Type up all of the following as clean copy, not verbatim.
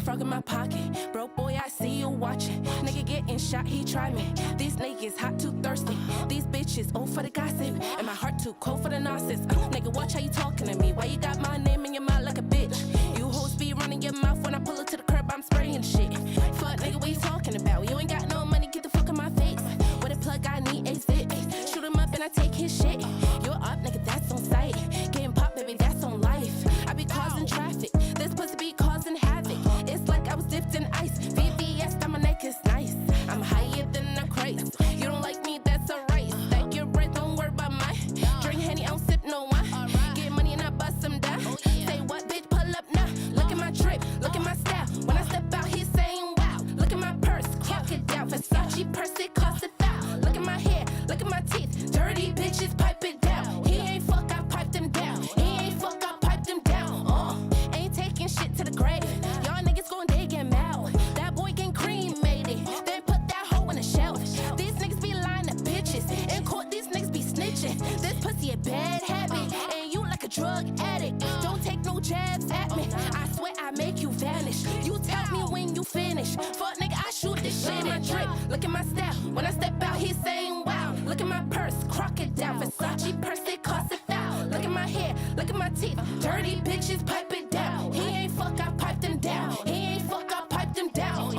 frog in my pocket. Broke boy, I see you watching. Nigga getting shot, he try me. These niggas hot, too thirsty. These bitches old for the gossip. And my heart too cold for the nonsense. Nigga, watch how you talking to me. Why you got my name in your mouth like a bitch? You hoes be running your mouth when I pull it to the curb, I'm spraying shit. Fuck, nigga, what you talking about? You ain't got no money, get the fuck in my face. With a plug, I need a zip. Shoot him up and I take his shit. You're up, nigga, that's on sight. Getting popped, baby, that's on life. I be causing traffic. This pussy be causing havoc. It's like I was dipped in ice. VVS, my neck is nice. I'm higher than a crate. You don't like me, that's alright. Stack your bread, don't worry about mine. Drink Henny, I don't sip no wine. Get money and I bust them down. Say what, bitch, pull up now. Look at my drip, look at my style. When I step out, he's saying wow. Look at my purse, crocodile. Versace purse, it cost $1,000. Look at my hair, look at my teeth. Dirty bitches, pipe it down. He ain't fuck, I piped him down. He ain't fuck, I piped him down. Ain't taking shit to the grave. Y'all niggas gon' dig him out. That boy getting cremated. Then put that hoe in the shelf. These niggas be lying to bitches. In court, these niggas be snitching. This pussy a bad habit. And you like a drug addict. Don't take no jabs at me. I swear I make you vanish. You tell me when you finish. Fuck nigga, I shoot this shit. Look at my drip, look at my style. When I step out, he's saying wow. Look at my purse, crocodile. Versace purse, it cost $1,000. Look at my hair, look at my teeth. Dirty bitches, pipe it down. He ain't fuck, I piped him down. He ain't fuck, I piped him down.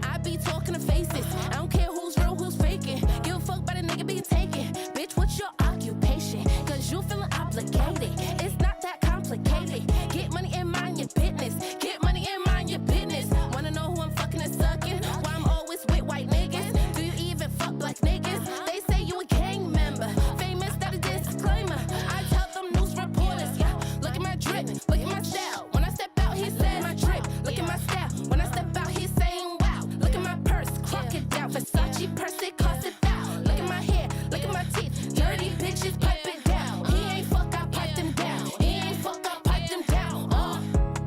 I be talking to faces. I don't care who's real, who's faking. Give a fuck by the nigga being taken. Bitch, what's your occupation? Cause you feeling obligated. It's not that complicated. Get money and mind your business. Get money and mind your business. Wanna know who I'm fucking and sucking? Why I'm always with white niggas? Do you even fuck black niggas? They say you a gang member. Famous, that a disclaimer. I tell them news reporters, yeah. Look at my drip, look at my style. When I step out, he says my drip. Look at my style. When I step out, he's saying wow. Look at my purse, crocodile. Versace purse, it cost $1,000. Look at my hair, look at my teeth. Dirty bitches, pipe it down. He ain't fuck, I piped him down. He ain't fuck, I piped him down.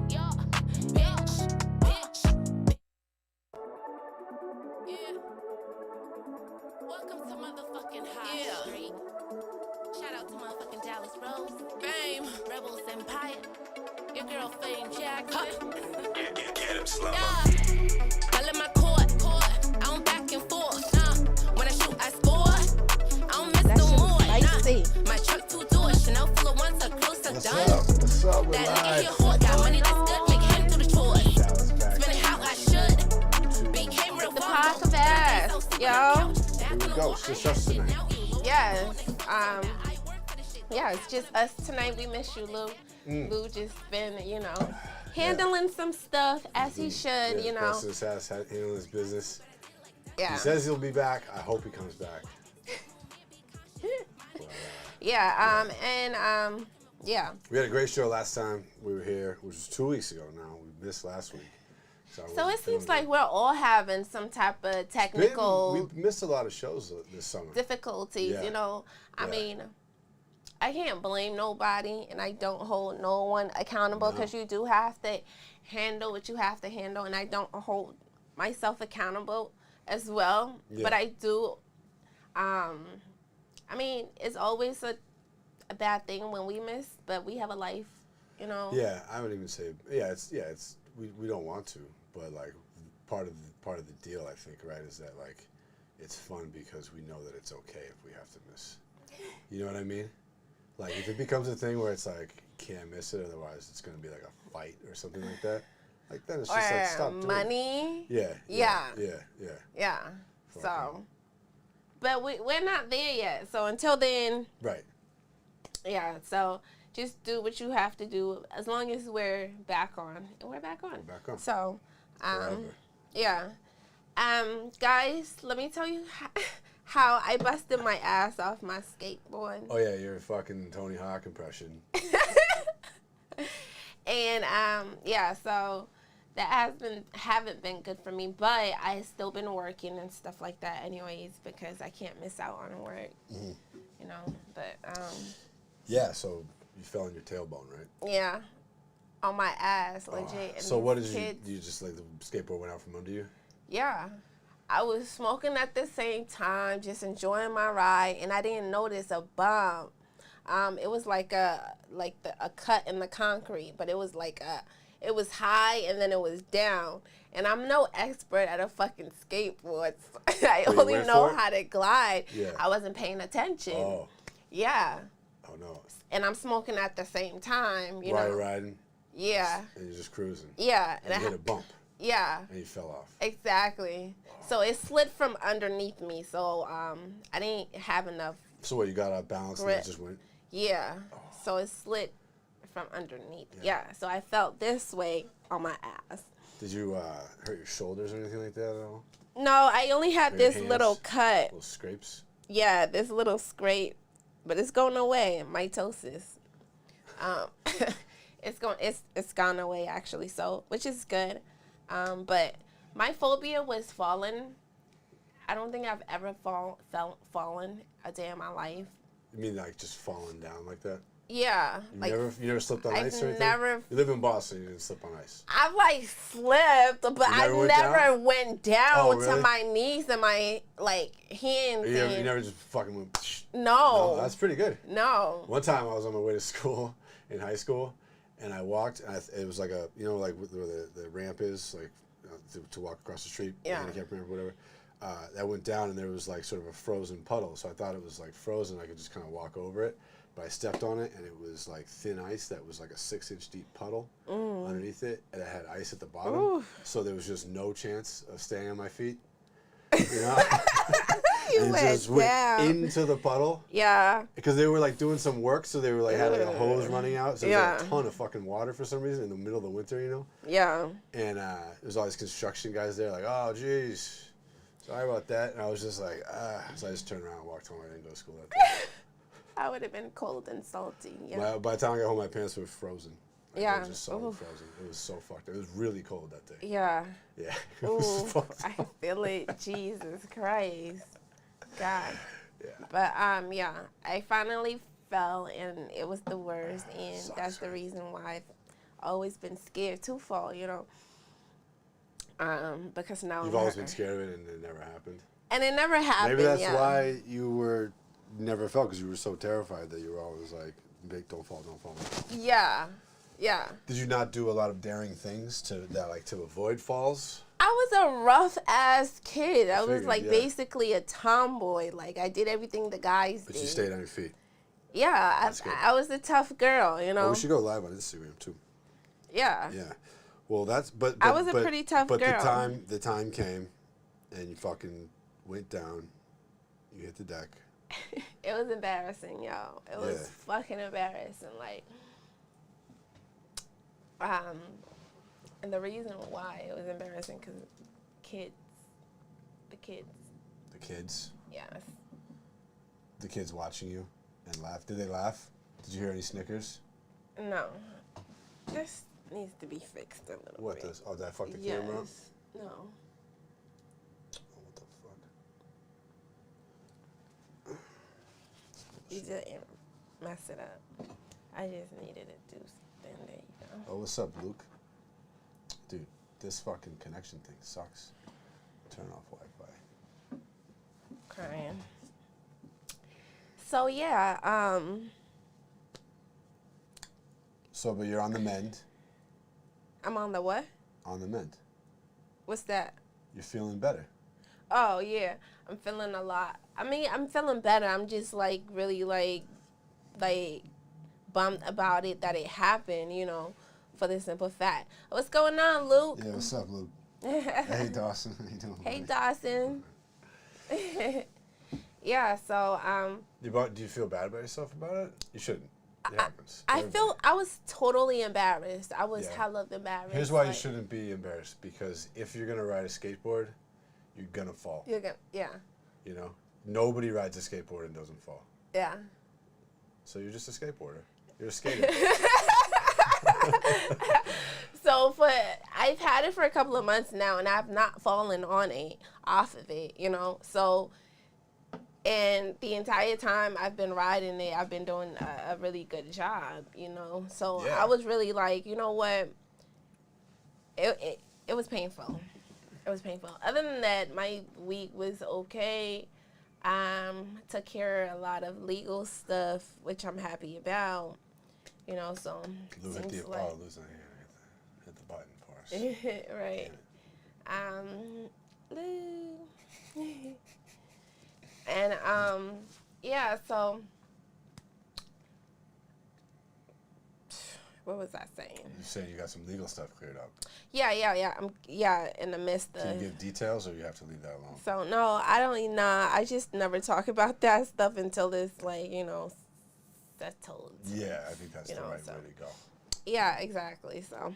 Yeah, bitch. Yeah. Welcome to motherfucking High Street. Shout out to motherfucking Dallas Rose. Fame. Rebels Empire. Your girl Fame Jackson. Get him slow. I let my court. I don't back and forth. When I shoot, I score. I don't miss That no shit more. spicy. My truck 2 doors. Chanel full of ones. A close to What's done. up? What's up? We're That nigga live. here hot. Got money that's good. Make him do the chores. Dallas back. Spend it how I should. Became real The far. Podcvst, yo. Here we go. It's just us tonight. Yes. Yeah, it's just us tonight. We miss you, Lou. Lou just been, handling some stuff as he should, Busting his ass, handling his business. Yeah. He says he'll be back. I hope he comes back. Yeah. Yeah. We had a great show last time we were here, which was 2 weeks ago now. We missed last week. So it seems like we're all having some type of technical We missed a lot of shows this summer. difficulties, Yeah. I mean, I can't blame nobody, and I don't hold no one accountable because you do have to handle what you have to handle, and I don't hold myself accountable as well. Yeah. But I do, I mean, it's always a bad thing when we miss, but we have a life, Yeah, I would even say, it's we don't want to, but like part of the deal, I think, right, is that like it's fun because we know that it's okay if we have to miss. You know what I mean? Like if it becomes a thing where it's like can't miss it, otherwise it's gonna be like a fight or something like that. Like then it's just like stop doing it. Money. Yeah. So, but we're not there yet. So until then, Right. yeah. So just do what you have to do as long as we're back on. And we're back on. We're back on. So, Forever. yeah. Guys, let me tell you how I busted my ass off my skateboard. Oh yeah, your fucking Tony Hawk impression. And so that haven't been good for me, but I still been working and stuff like that anyways because I can't miss out on work. But Yeah, so you fell on your tailbone, right? yeah, on my ass, legit. And So what did these you just like the skateboard went out from under you? Yeah. I was smoking at the same time, just enjoying my ride, and I didn't notice a bump. It was like a cut in the concrete, but it was like it was high and then it was down. And I'm no expert at a fucking skateboard. I you only went know for it? how to glide. Yeah. I wasn't paying attention. Oh. Yeah. Oh no. And I'm smoking at the same time, you While know. you're riding. Yeah. And you're just cruising. Yeah. And you hit a bump. Yeah. And you fell off. Exactly. So it slid from underneath me. So I didn't have enough. So what? You got out balance and Grip. it just went. Yeah. So it slid from underneath. Yeah. So I felt this way on my ass. Did you hurt your shoulders or anything like that at all? No, I only had Or your this little hands? cut. Little scrapes. Yeah, this little scrape, but it's going away. Mitosis. It's gone away actually. So which is good. But my phobia was falling. I don't think I've ever fallen a day in my life. You mean like just falling down like that? Yeah, You never slipped on I've ice or anything? never- You live in Boston, you didn't slip on ice. I've like slipped, but I never went never down? went down Oh, to really? my knees and my hands. You and- never just fucking went. Psh. No, No, that's pretty good. no. One time I was on my way to school in high school, and I walked, and it was like a, you know, like where the ramp is, like to walk across the street, Yeah. handicap ramp, whatever. That went down, and there was like sort of a frozen puddle, so I thought it was like frozen. I could just kind of walk over it, but I stepped on it, and it was like thin ice that was like a 6-inch deep puddle underneath it, and it had ice at the bottom, Oof. so there was just no chance of staying on my feet. You know, You and went just went down. into the puddle. Yeah, Because they were like doing some work, so they were like had like a hose running out, so there was Yeah. a ton of fucking water for some reason in the middle of the winter, you know. yeah. And there's all these construction guys there, like, oh geez, sorry about that. And I was just like, so I just turned around and walked home. I didn't go to school that day. I would have been cold and salty. Yeah. By the time I got home, my pants were frozen. Like, they Yeah. were just solid Oof. frozen. It was so fucked. It was really cold that day. Yeah. Yeah, it was Ooh, fucked I up. feel it. Jesus Christ. God. Yeah. But yeah, I finally fell and it was the worst, and Sucks, that's the right? reason why I've always been scared to fall, you know. Because now You've I'm always hurt. been scared of it, and it never happened. And it never happened. Maybe that's yeah. why you never fell, because you were so terrified that you were always like, "Big, don't fall, don't fall." Yeah. Yeah. Did you not do a lot of daring things to avoid falls? I was a rough ass kid. I was figured, like yeah. basically a tomboy. Like I did everything the guys But did. you stayed on your feet. Yeah, That's good. I was a tough girl, you know. Well, we should go live on Instagram too. Yeah. Yeah. Well, but I was a pretty tough but girl. the time came, and you fucking went down. You hit the deck. It was embarrassing, yo. It was Yeah. fucking embarrassing. Like, and the reason why it was embarrassing because the kids, yes. The kids watching you and laugh. Did they laugh? Did you hear any snickers? No, this needs to be fixed a little What bit. does? Oh, did I fuck the Yes. camera up? No. Oh, what the fuck? You didn't mess it up. I just needed it to stand there, you know. Oh, what's up, Luke? Dude, this fucking connection thing sucks. Turn off Wi-Fi. Crying. So yeah, So, but you're on the mend. I'm on the what? On the mend. What's that? You're feeling better. Oh yeah, I'm feeling a lot. I mean, I'm feeling better. I'm just like really like bummed about it that it happened. You know, for the simple fact. What's going on, Luke? Yeah, what's up, Luke? Hey, Dawson. How you doing? Hey, buddy? Dawson. Yeah. So Do you feel bad about yourself about it? You shouldn't. It happens. I was totally embarrassed. I was Yeah. hella embarrassed. Here's why you like, shouldn't be embarrassed, because if you're gonna ride a skateboard, you're gonna fall. You're gonna, yeah, You know, nobody rides a skateboard and doesn't fall. yeah. So you're just a skateboarder. You're a skater. So I've had it for a couple of months now, and I've not fallen off of it, you know. So, and the entire time I've been riding it, I've been doing a really good job, you know. So Yeah. I was really like, you know what? It was painful. It was painful. Other than that, my week was okay. Took care of a lot of legal stuff, which I'm happy about. You know, so Lou hit seems the like Lou's not here. Hit the button, Parse. Right. And yeah, so what was I saying? You saying you got some legal stuff cleared up. Yeah. I'm in the midst of. Can you give details, or you have to leave that alone? So no, I don't. Nah, I just never talk about that stuff until it's like settled. Yeah, I think that's the right way to go. Yeah, exactly. So,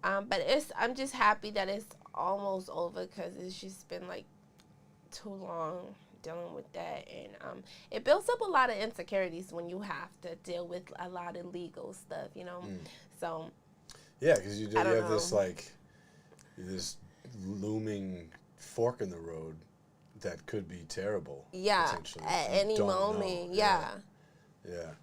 but I'm just happy that it's almost over because it's just been like too long dealing with that, and it builds up a lot of insecurities when you have to deal with a lot of legal stuff, So yeah, because you have know. this looming fork in the road that could be terrible. Yeah, potentially. at You any don't moment. know. Yeah.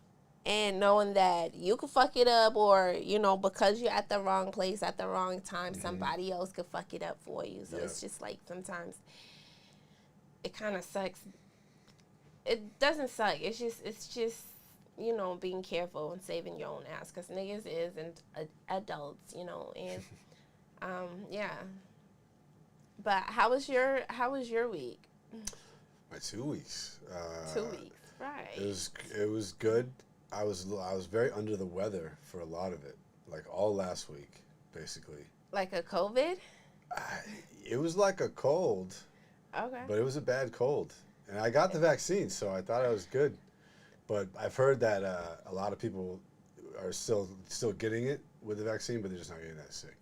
And knowing that you could fuck it up, or because you're at the wrong place at the wrong time, somebody else could fuck it up for you. So it's just like sometimes it kind of sucks. It doesn't suck. It's just being careful and saving your own ass, because niggas isn't adults, and yeah. But how was your week? My 2 weeks. 2 weeks, right? It was good. I was very under the weather for a lot of it, like all last week, basically. Like a COVID? It was like a cold. Okay. But it was a bad cold, and I got the vaccine, so I thought I was good. But I've heard that a lot of people are still getting it with the vaccine, but they're just not getting that sick.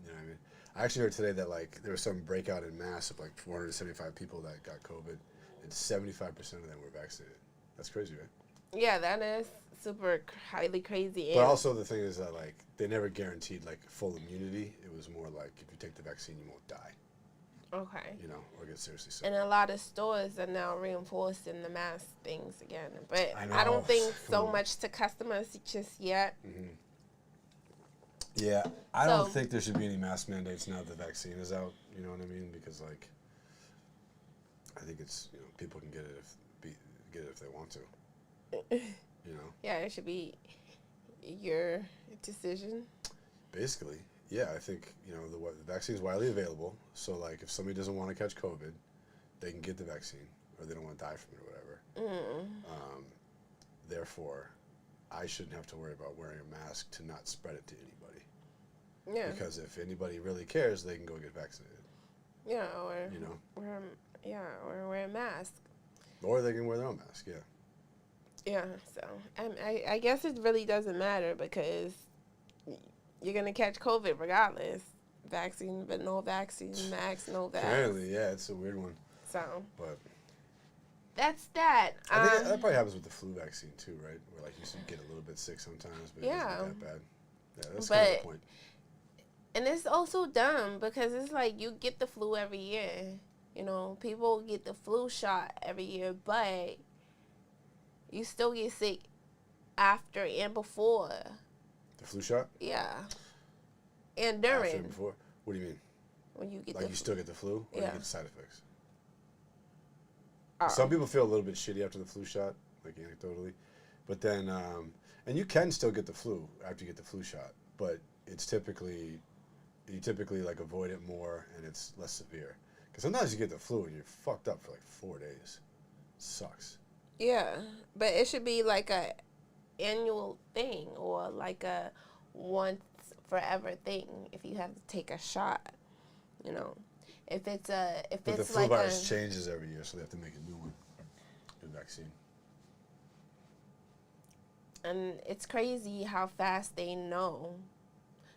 You know what I mean? I actually heard today that like there was some breakout in Mass of like 475 people that got COVID, and 75% of them were vaccinated. That's crazy, right? Yeah, that is super highly crazy. But also the thing is that like they never guaranteed like full immunity. It was more like if you take the vaccine, you won't die. Okay. Or get seriously sick. And a lot of stores are now reinforcing the mask things again. But I don't know. think so much to customers just yet. Mm-hmm. Yeah, I don't think there should be any mask mandates now that the vaccine is out. You know what I mean? Because like, I think it's people can get it if they want to. Yeah, it should be your decision. Basically, yeah, I think the vaccine is widely available. So like, if somebody doesn't want to catch COVID, they can get the vaccine, or they don't want to die from it or whatever. Therefore, I shouldn't have to worry about wearing a mask to not spread it to anybody. Yeah. Because if anybody really cares, they can go get vaccinated. Yeah, or wear a mask. Or they can wear their own mask. Yeah. Yeah, so I guess it really doesn't matter because you're going to catch COVID regardless. Vaccine, but no vaccine. Max, no vax. Apparently, yeah, it's a weird one. So. But. That's that. I think that probably happens with the flu vaccine too, right? Where like you should get a little bit sick sometimes, but it doesn't get that bad. Yeah, that's kind of the point. And it's also dumb because it's like you get the flu every year. People get the flu shot every year, but you still get sick after and before. The flu shot? Yeah. And during. After and before? What do you mean? When you get you still get the flu? Or you get the side effects? Some people feel a little bit shitty after the flu shot, like anecdotally. But then, and you can still get the flu after you get the flu shot, but it's you typically like avoid it more and it's less severe. Because sometimes you get the flu and you're fucked up for like 4 days. It sucks. Yeah, but it should be like a annual thing or like a once forever thing if you have to take a shot, If it's but the flu virus changes every year, so they have to make a new one, new vaccine. And it's crazy how fast they know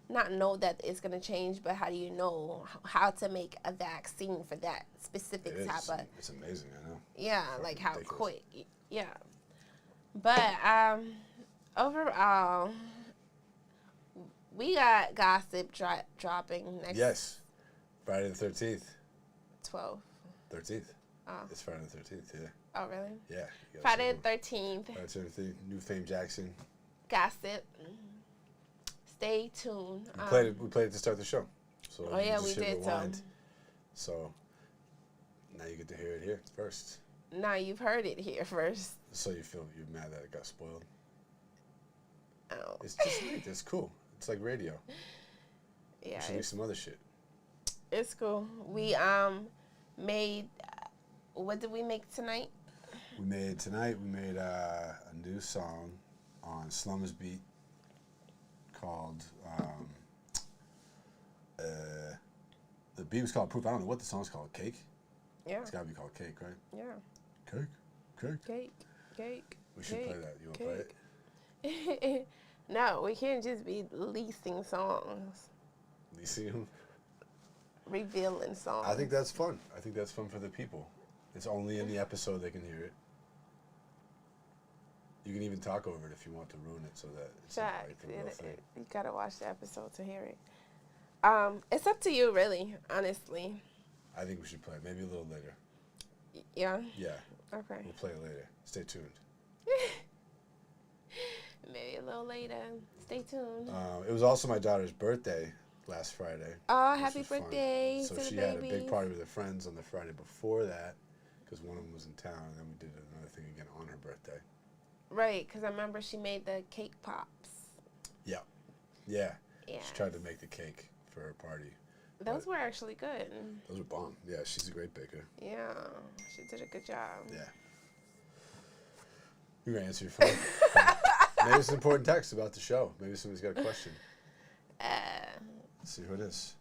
that it's going to change, but how do you know how to make a vaccine for that specific type of... It's amazing, I know. Yeah, like how quick. Yeah. But overall, we got gossip dropping next... Yes. Friday the 13th. 12th. 13th. Oh. It's Friday the 13th, yeah. Oh, really? Yeah. Friday the 13th. Friday the 13th. New Fame Jackson. Gossip. Stay tuned. We played it to start the show. So we did. So now you get to hear it here first. Now you've heard it here first. So you're mad that it got spoiled? Oh. It's just neat. It's cool. It's like radio. Yeah, we should make some other shit. it's cool. We made. What did we make tonight? We made a new song on Slum's beat called. The beat was called Proof. I don't know what the song's called. Cake. Yeah. It's gotta be called Cake, right? Yeah. Cake. Cake. We should play that. You wanna play it? No, we can't just be leasing songs, Leasing them. revealing songs. I think that's fun. I think that's fun for the people. It's only in the episode they can hear it. You can even talk over it if you want to ruin it so that it's not like the real thing. You gotta watch the episode to hear it. It's up to you, really, honestly. I think we should play it. Maybe a little later. Yeah. Yeah. Okay. We'll play it later. Stay tuned. Maybe a little later. Stay tuned. It was also my daughter's birthday last Friday. Oh, which happy was fun. birthday So to the she had a big babies. party with her friends on the Friday before that because one of them was in town, and then we did another thing again on her birthday. Right, because I remember she made the cake pops. Yeah. Yeah. Yeah. She tried to make the cake for her party. Those were actually good. Those were bomb. Yeah, she's a great baker. Yeah, she did a good job. Yeah. You're going to answer your phone. Maybe it's an important text about the show. Maybe somebody's got a question. Let's see who it is.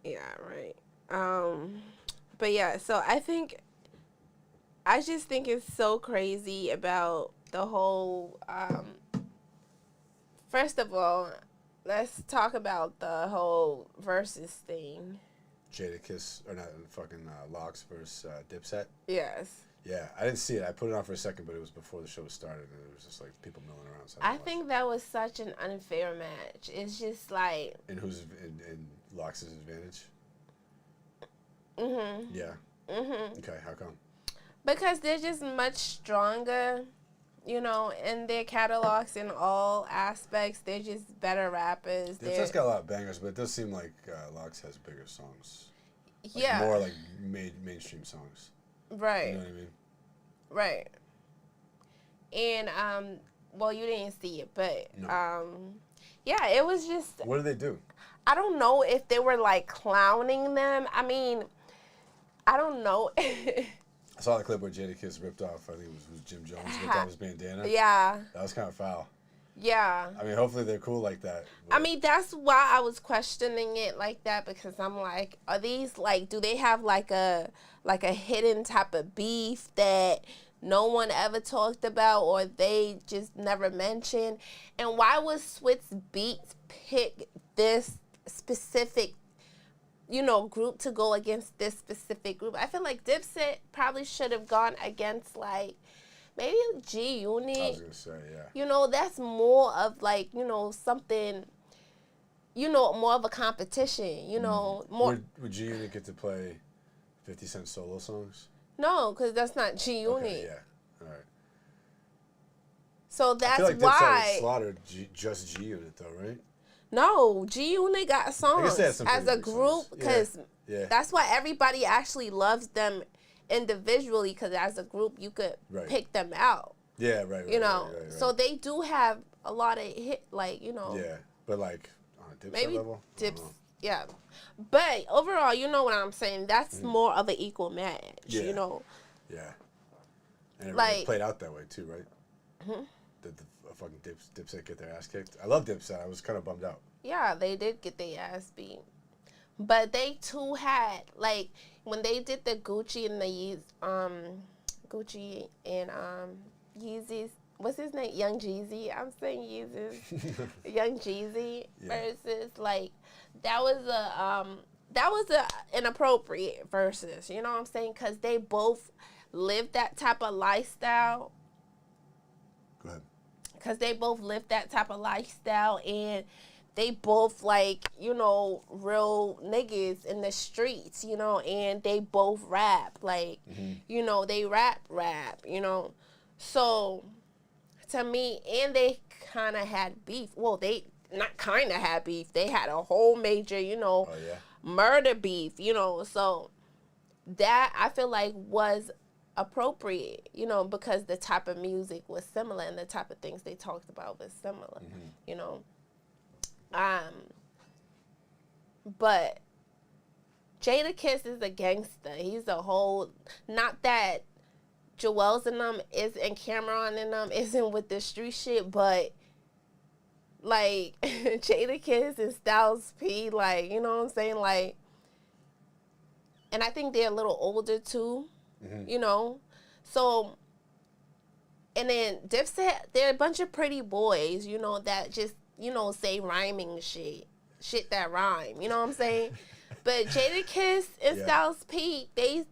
Yeah, right. But yeah, so I just think it's so crazy about the whole, first of all, let's talk about the whole versus thing. Jadakiss, or not, fucking Locks versus Dipset. Yes. Yeah, I didn't see it. I put it on for a second, but it was before the show started, and it was just like people milling around. So I think that was such an unfair match. It's just like. And who's in Locks' advantage? Mhm. Yeah. Mhm. Okay, how come? Because they're just much stronger, you know, in their catalogs in all aspects. They're just better rappers. Dipset's got a lot of bangers, but it does seem like Locks has bigger songs. Like yeah. More like mainstream songs. Right. You know what I mean? Right. And well, you didn't see it, but No. yeah, it was just. What do they do? I don't know if they were like clowning them. I mean, I don't know. I saw the clip where Jadakiss ripped off. I think it was Jim Jones ripped off his bandana. Yeah. That was kind of foul. Yeah. I mean, hopefully they're cool like that. I mean, that's why I was questioning it like that, because I'm like, are these like, do they have like a hidden type of beef that no one ever talked about, or they just never mentioned? And why was Switz Beats pick this specific, you know, group to go against this specific group? I feel like Dipset probably should have gone against like maybe G-Unit. I was going to say, yeah. You know, that's more of like, you know, something, you know, more of a competition, you know, more. Would G-Unit get to play 50 Cent solo songs? No, because that's not G-Unit. Okay, yeah. All right. So that's I feel like why. Dipset slaughtered just G-Unit, though, right? No, G-Unit got songs they had some as pretty a big group, songs. because Yeah. that's why everybody actually loves them individually, because as a group you could pick them out. Yeah, right. You know, right. so they do have a lot of hit, like, you know. Yeah, but like on a Dipset Maybe level? yeah. But overall, you know what I'm saying? That's more of an equal match, Yeah. you know. Yeah. And it Like- played out that way too, right? Did the fucking Dipset get their ass kicked? I love Dipset. I was kind of bummed out. Yeah, they did get their ass beat. But they too had, like, when they did the Gucci and the Gucci and Yeezys, what's his name? Young Jeezy. I'm saying Yeezys. Young Jeezy versus, like, that was a inappropriate versus, you know what I'm saying? Because they both lived that type of lifestyle. Go ahead. Because they both lived that type of lifestyle, and they both, like, you know, real niggas in the streets, you know, and they both rap. Like, you know, they rap, you know. So, to me, and they kind of had beef. Well, they not kind of had beef. They had a whole major, you know, murder beef, you know. So, that, I feel like, was appropriate, you know, because the type of music was similar and the type of things they talked about was similar, you know. But Jadakiss is a gangster. He's a whole, not that Joel's in them and Cameron in them isn't with the street shit, but like Jadakiss and Styles P, like, you know what I'm saying? Like, and I think they're a little older too, you know? So, and then Dipset, they're a bunch of pretty boys, you know, that just, you know, say rhyming shit that rhyme, you know what I'm saying? But Jadakiss and Styles P, they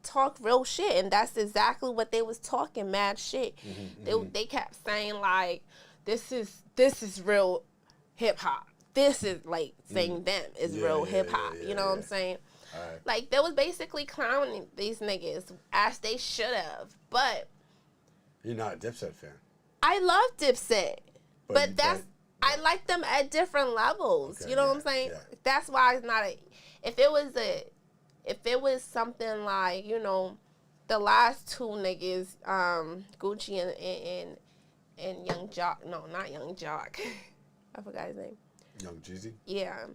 talk real shit, and that's exactly what they was talking, mad shit. They kept saying like, this is real hip hop. This is like saying them is real hip hop. You know what I'm saying? Right. Like, they was basically clowning these niggas as they should have. But you're not a Dipset fan. I love Dipset, but I like them at different levels. Okay, you know what I'm saying? Yeah. That's why it's not a. If it was something like, you know, the last two niggas, Gucci and Young Jock. No, not Young Jock. I forgot his name. Young Jeezy? Yeah.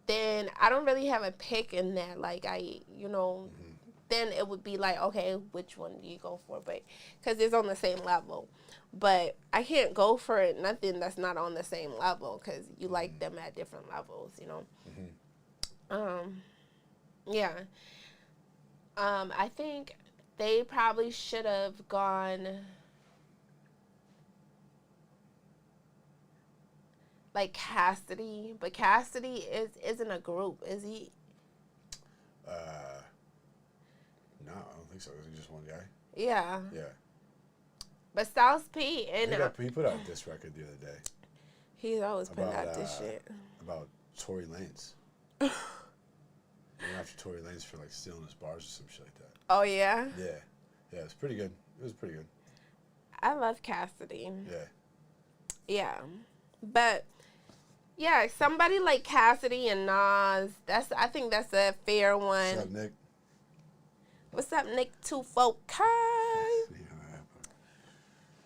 Then I don't really have a pick in that. Like, then it would be like, okay, which one do you go for? But because it's on the same level. But I can't go for nothing that's not on the same level because you like them at different levels, you know? Yeah. I think they probably should have gone like Cassidy, but Cassidy isn't a group, is he? No, I don't think so. Is he just one guy? Yeah. Yeah. But Styles P and he put out this record the other day. He's always putting out this shit. About Tory Lanez. Went after Tory Lanez for like stealing his bars or some shit like that. Oh yeah? Yeah. Yeah, it's pretty good. It was pretty good. I love Cassidy. Yeah. Yeah. But yeah, somebody like Cassidy and Nas, I think that's a fair one. What's up, Nick? What's up, Nick 245?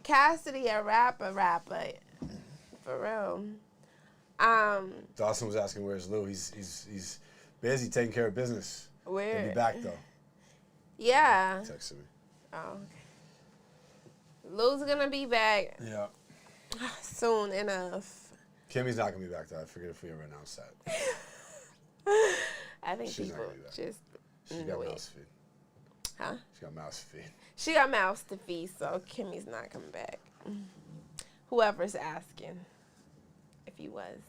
Cassidy, a rapper. For real. Dawson was asking where's Lou. He's busy taking care of business. Where? He'll be back though. Yeah. He texted me. Oh, okay. Lou's gonna be back. Yeah. Soon enough. Kimmy's not gonna be back though. I forget if we ever announced that. I think She's not people gonna be back. just She's got mouse feed. Huh? She got mouse feed. She got mouths to feed, so Kimmy's not coming back. Whoever's asking, if he was.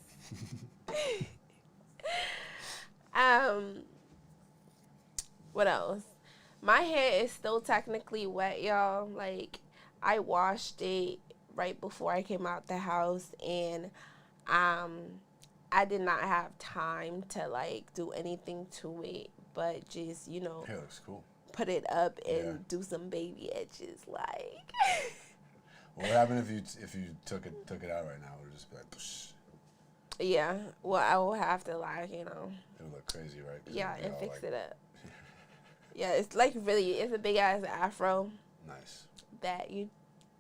What else? My hair is still technically wet, y'all. Like, I washed it right before I came out the house, and I did not have time to like do anything to it, but just, you know, Hair looks cool. put it up and do some baby edges, like. What happened if you took it out right now? It would just be like, psh. Yeah, well, I will have to, like, you know. It would look crazy, right? Yeah, and fix it up. Yeah, it's like it's a big ass afro. Nice. That you,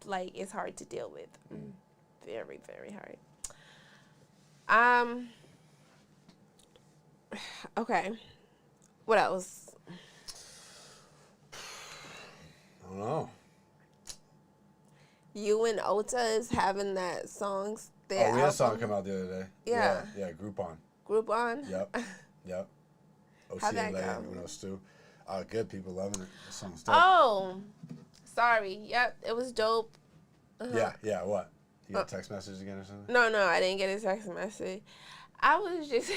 like, it's hard to deal with. Very, very hard. Okay. What else? I don't know. You and Ota is having that song. We had a song come out the other day. Yeah. Yeah, Groupon. Groupon? Yep. How'd that OCLA go? and Uno Stew. Good, people loving it. The song's dope. Oh, sorry. Yep, it was dope. Yeah, what? You got a text message again or something? No, I didn't get a text message. I was just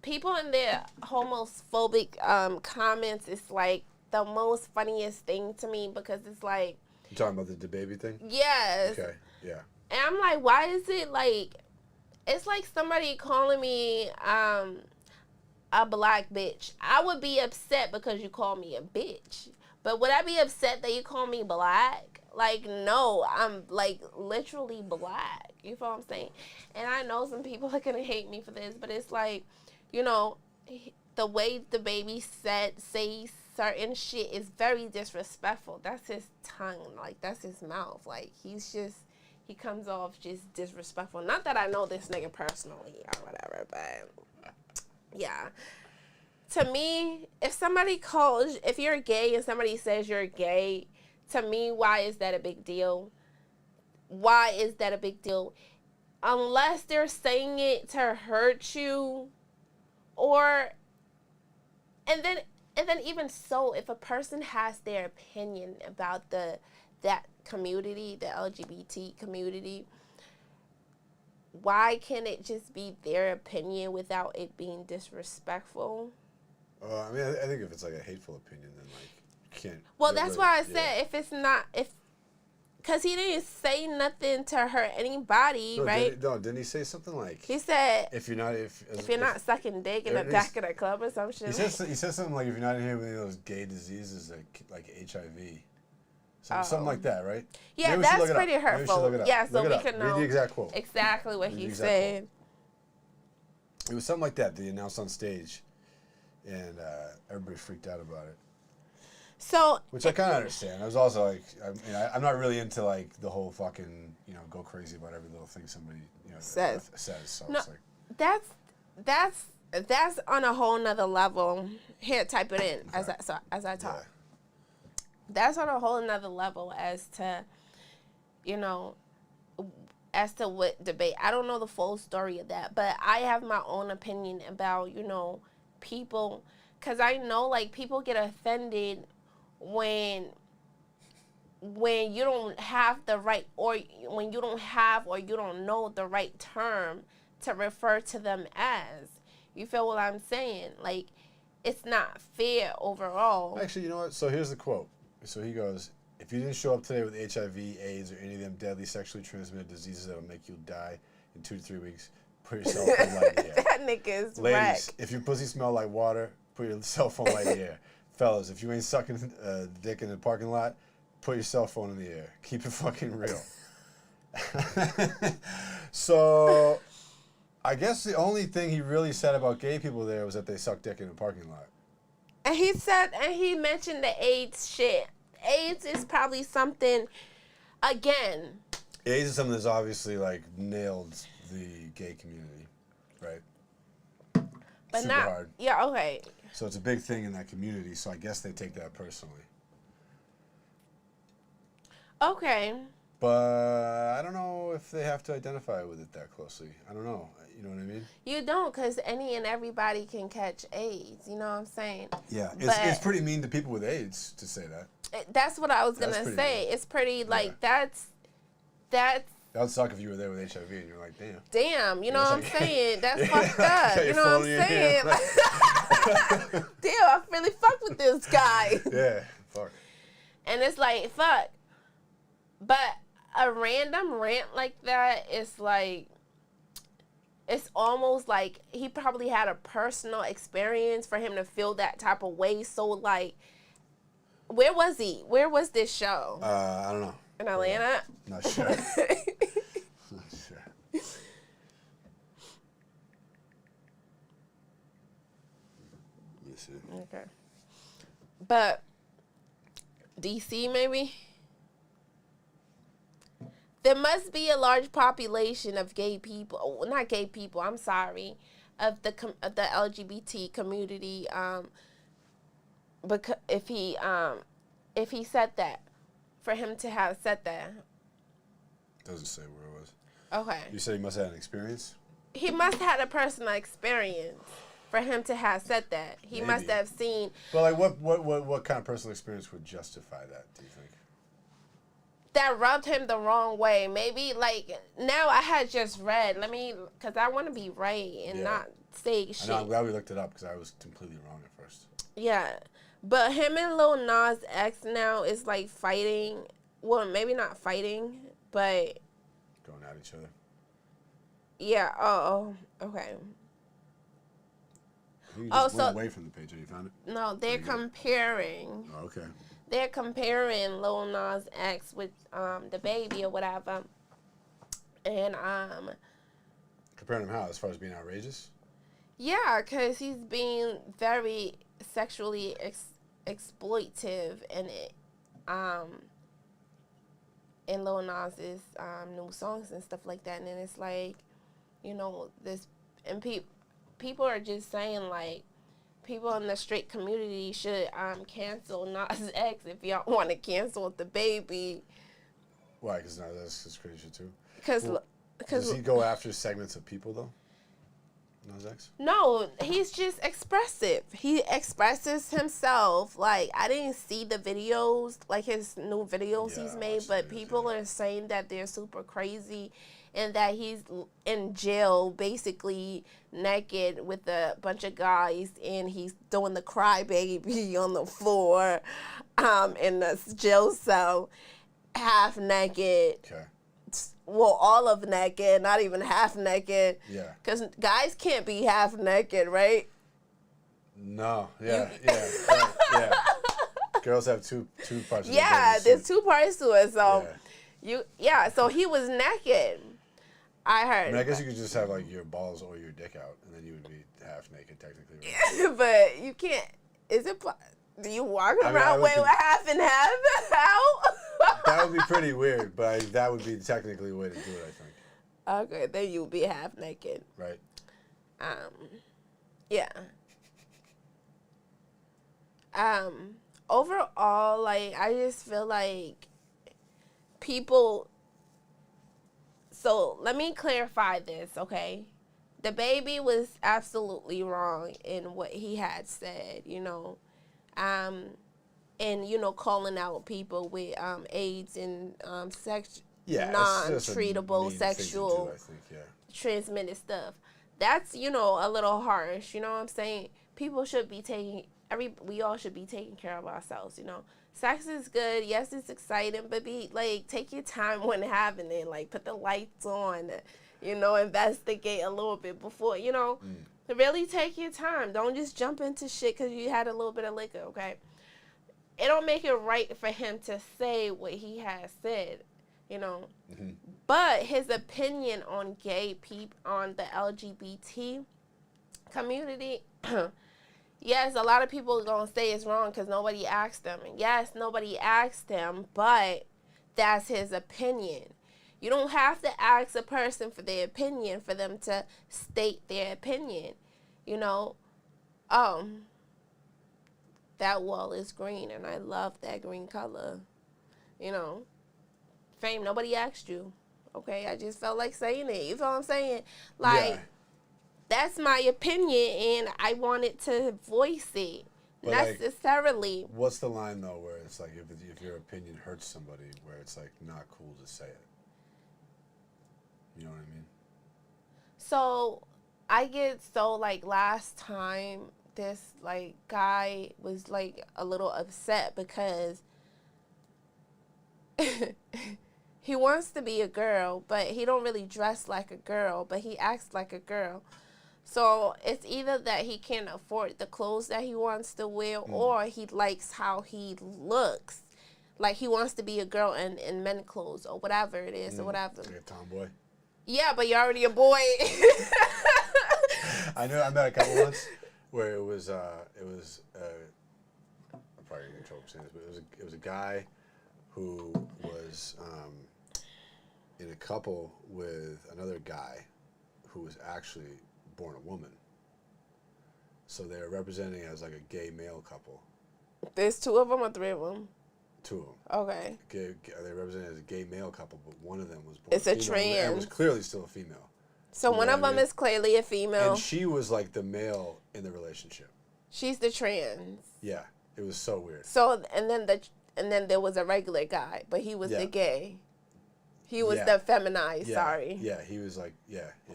people in their homophobic comments. It's like the most funniest thing to me because it's like. You talking about the Dababy thing? Yes. Okay. Yeah. And I'm like, why is it like? It's like somebody calling me a black bitch. I would be upset because you call me a bitch. But would I be upset that you call me black? Like, no, I'm like literally black. You feel what I'm saying? And I know some people are gonna hate me for this, but it's like, you know, the way Dababy says certain shit is very disrespectful. That's his tongue, like that's his mouth. Like he's he comes off just disrespectful. Not that I know this nigga personally or whatever, but yeah. To me, if you're gay and somebody says you're gay, to me, why is that a big deal? Why is that a big deal? Unless they're saying it to hurt you, and then even so, if a person has their opinion about that community, the LGBT community, why can't it just be their opinion without it being disrespectful? I mean, I think if it's like a hateful opinion, then like you can't. Well, that's why I said if it's not because he didn't say nothing to hurt anybody, right? Didn't he say something like? He said if you're not sucking dick in the back of the club or some shit. He said something like if you're not in here with any of those gay diseases like HIV. Something like that, right? Yeah, that's pretty hurtful. Yeah, so we can know. Read the exact quote. Exactly what he said. It was something like that he announced on stage, and everybody freaked out about it. So, which I kind of understand. I was also like, I'm not really into like the whole fucking go crazy about every little thing somebody says. So no, it's like that's on a whole nother level. Here, type it in as I talk. Yeah. That's on a whole nother level as to what debate. I don't know the full story of that, but I have my own opinion about people, because I know like people get offended when you don't have the right, or when you don't have, or you don't know the right term to refer to them as. You feel what I'm saying? Like, it's not fair overall. Actually, you know what? So here's the quote. So he goes, if you didn't show up today with HIV, AIDS, or any of them deadly sexually transmitted diseases that will make you die in 2 to 3 weeks, put your cell phone light in the air. That nigga is Ladies, whack. if your pussy smell like water, put your cell phone light in the air. Fellas, if you ain't sucking dick in the parking lot, put your cell phone in the air. Keep it fucking real. So, I guess the only thing he really said about gay people there was that they suck dick in the parking lot. And he mentioned the AIDS shit. AIDS is probably something, again. AIDS is something that's obviously like nailed the gay community, right? But super not hard. Yeah, okay. So it's a big thing in that community, so I guess they take that personally. Okay. But I don't know if they have to identify with it that closely. I don't know. You know what I mean? You don't, because any and everybody can catch AIDS. You know what I'm saying? Yeah. It's pretty mean to people with AIDS to say that. That's what I was going to say. Mean. It's pretty, like, that's... That would suck if you were there with HIV and you're like, damn. Damn, you know what I'm saying? That's fucked up. You know what I'm saying? Damn, I really fuck with this guy. Yeah, fuck. And it's like, fuck. But a random rant like that is like, it's almost like he probably had a personal experience for him to feel that type of way. So, like, where was he? Where was this show? I don't know. In Atlanta? Not sure. Not sure. Let me see. Okay. But DC, maybe? There must be a large population of gay people. Well, not gay people, I'm sorry. Of the LGBT community. Because if he said that. For him to have said that. Doesn't say where it was. Okay. You said he must have had an experience? He must have had a personal experience for him to have said that. He Maybe. must have seen. But like, what kind of personal experience would justify that, do you think? That rubbed him the wrong way. Maybe, like, now I had just read. Because I want to be right and not say shit. I know, I'm glad we looked it up because I was completely wrong at first. Yeah. But him and Lil Nas X now is like fighting. Well, maybe not fighting, but going at each other. Yeah. Oh. Okay. You just went away from the page. Have you found it? No, they're comparing. Oh, okay. They're comparing Lil Nas X with Dababy or whatever, and comparing him how, as far as being outrageous? Yeah, because he's being very sexually exploitive, and in Lil Nas's new songs and stuff like that. And then it's like, you know, this, and people are just saying, like, people in the straight community should cancel Nas X if y'all want to cancel Dababy. Why? Because Nas X is crazy too. Because does he go after segments of people though? Nas X? No, he's just expressive. He expresses himself. Like, I didn't see the videos, like his new videos he's made, but people are saying that they're super crazy and that he's in jail basically naked with a bunch of guys and he's doing the crybaby on the floor in the jail cell, half naked. Okay. Well, all of naked, not even half naked. Yeah. Because guys can't be half naked, right? No. Yeah. Girls have two parts. Yeah, there's two parts to it. So, so he was naked. I heard. I mean, I guess you could just have like your balls or your dick out, and then you would be half naked technically. Right? But you can't. Is it? Do you walk around with half and half out? That would be pretty weird, but that would be technically the way to do it, I think. Okay, then you'd be half naked. Right. Yeah. Overall, like, I just feel like people. So let me clarify this, okay? Dababy was absolutely wrong in what he had said, you know. And, you know, calling out people with AIDS and non-treatable sexual transmitted stuff. That's, you know, a little harsh, you know what I'm saying? People should be we all should be taking care of ourselves, you know. Sex is good. Yes, it's exciting, but take your time when having it. Like, put the lights on, you know, investigate a little bit before, you know. Really take your time. Don't just jump into shit because you had a little bit of liquor, okay? It don't make it right for him to say what he has said, you know. Mm-hmm. But his opinion on gay people, on the LGBT community, yes, a lot of people are going to say it's wrong because nobody asked them. And yes, nobody asked him, but that's his opinion. You don't have to ask a person for their opinion for them to state their opinion, you know. That wall is green, and I love that green color, you know. Fame, nobody asked you, okay? I just felt like saying it. You feel what I'm saying? Like, that's my opinion, and I wanted to voice it. But necessarily. Like, what's the line, though, where it's like if your opinion hurts somebody, where it's, like, not cool to say it? You know what I mean? So, I get like, last time, this, like, guy was, like, a little upset because he wants to be a girl, but he don't really dress like a girl, but he acts like a girl. So, it's either that he can't afford the clothes that he wants to wear, or he likes how he looks. Like, he wants to be a girl in men's clothes, or whatever it is, or whatever. Like a tomboy? Yeah, but you're already a boy. I met a couple once where it was I'm probably gonna get in trouble for saying this, but it was a guy who was in a couple with another guy who was actually born a woman. So they're representing as like a gay male couple. There's two of them or three of them? Two of them. Okay. They represented as a gay male couple, but one of them was born it's a trans. And was clearly still a female. So one of them is clearly a female. And she was like the male in the relationship. She's the trans. Yeah, it was so weird. So and then there was a regular guy, but he was the gay. He was the feminized. Sorry. Yeah, he was like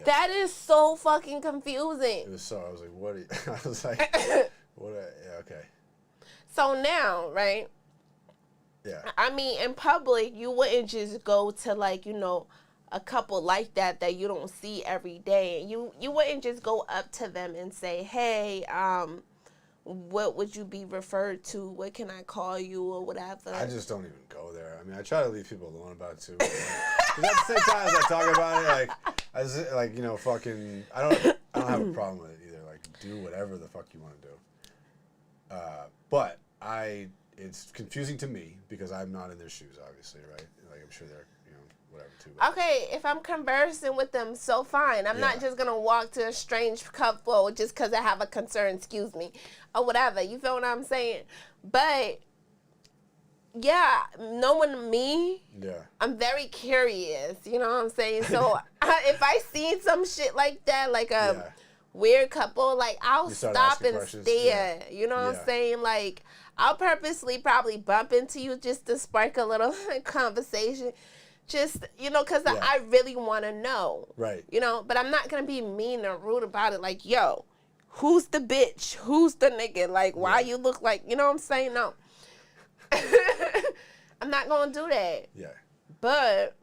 That is so fucking confusing. It was so. I was like, what? I was like, what? Okay. So now, right? Yeah. I mean, in public, you wouldn't just go to like, you know, a couple like that you don't see every day. You wouldn't just go up to them and say, hey, what would you be referred to? What can I call you or whatever? I just don't even go there. I mean, I try to leave people alone about it too. Because at the same time as I talk about it, you know, fucking, I don't have a problem with it either. Like, do whatever the fuck you want to do. But I it's confusing to me because I'm not in their shoes, obviously, right? Like, I'm sure they're, whatever, too. Okay, if I'm conversing with them, so fine. I'm not just going to walk to a strange couple just because I have a concern, excuse me, or whatever. You feel what I'm saying? But, yeah, knowing me, I'm very curious. You know what I'm saying? So, if I see some shit like that, like a weird couple, like, I'll stop and stare. You know what I'm saying? Like, I'll purposely probably bump into you just to spark a little conversation. Just, because I really want to know. Right. But I'm not going to be mean or rude about it. Like, yo, who's the bitch? Who's the nigga? Like, why you look like, you know what I'm saying? No. I'm not going to do that. Yeah. But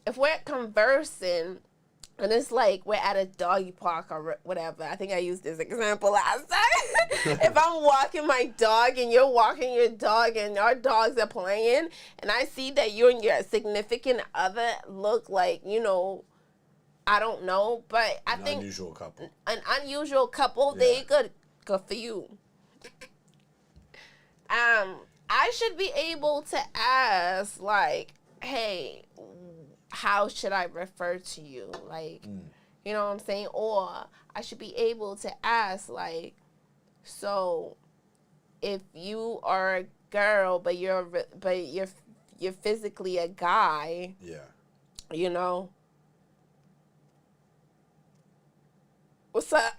if we're conversing, and it's like we're at a doggy park or whatever. I think I used this example last time. If I'm walking my dog and you're walking your dog and our dogs are playing, and I see that you and your significant other look like, I don't know, but I think... unusual couple. An unusual couple, they good for you. I should be able to ask, like, hey... how should I refer to you? Like, you know what I'm saying? Or I should be able to ask, like, so if you are a girl, but you're physically a guy. Yeah. What's up?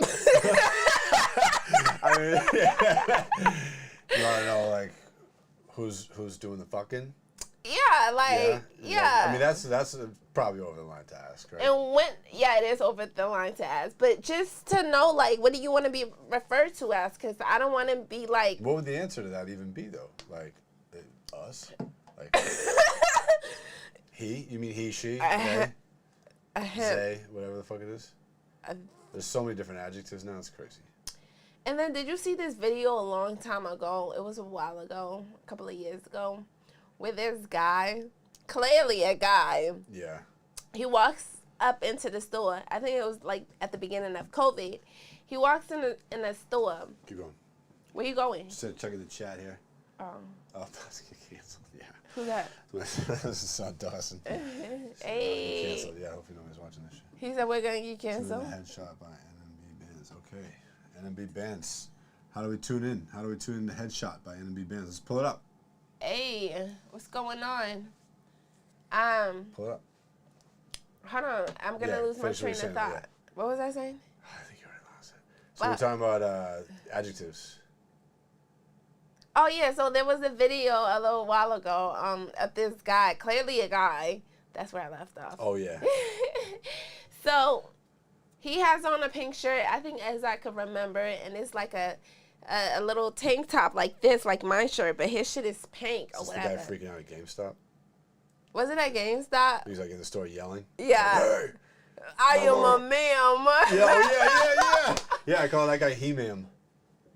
I mean, you want to know, like, who's doing the fucking? Yeah, like, yeah. I mean, that's probably over the line to ask, right? And it is over the line to ask. But just to know, like, what do you want to be referred to as? Because I don't want to be like... What would the answer to that even be, though? Like, us? Like, he? You mean he, she, they? They, whatever the fuck it is? There's so many different adjectives now, it's crazy. And then did you see this video a long time ago? It was a while ago, a couple of years ago. With this guy, clearly a guy. Yeah. He walks up into the store. I think it was like at the beginning of COVID. He walks in a store. Keep going. Where you going? Just checking the chat here. Oh, that's canceled. Yeah. Who's that? This is son Dawson. Hey. Canceled. Yeah, I hope nobody's watching this shit. He said we're gonna get canceled. Headshot by NMB Bands. Okay. NMB Bands. How do we tune in? How do we tune in to Headshot by NMB Bands? Let's pull it up. Hey, what's going on? Pull it up. Hold on, I'm gonna lose my train of thought. Yeah. What was I saying? I think you already lost it. So we're talking about adjectives. Oh yeah, so there was a video a little while ago of this guy, clearly a guy. That's where I left off. Oh yeah. So he has on a pink shirt, I think as I could remember, and it's like a little tank top like this, like my shirt, but his shit is pink or whatever. Is the guy freaking out at GameStop? Was it at GameStop? He was like in the store yelling? Yeah. Like, hey, I am a ma'am. Yeah. Yeah, I call that guy he-ma'am.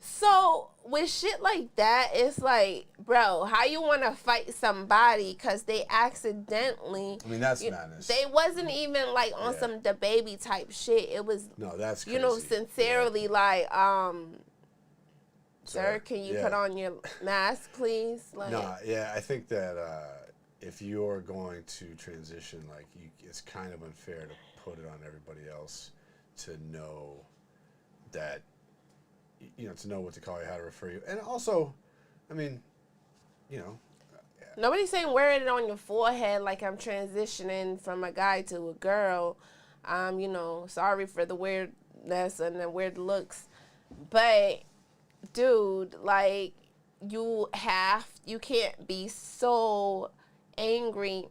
So, with shit like that, it's like, bro, how you want to fight somebody because they accidentally... I mean, that's madness. They wasn't even, like, on some Dababy type shit. It was, no, that's crazy. Sincerely, like, sir, can you put on your mask, please? Like, no, I think that if you're going to transition, like, it's kind of unfair to put it on everybody else to know that, to know what to call you, how to refer you. And also, I mean, nobody's saying wear it on your forehead like I'm transitioning from a guy to a girl. Sorry for the weirdness and the weird looks. But, dude, like, you can't be so angry.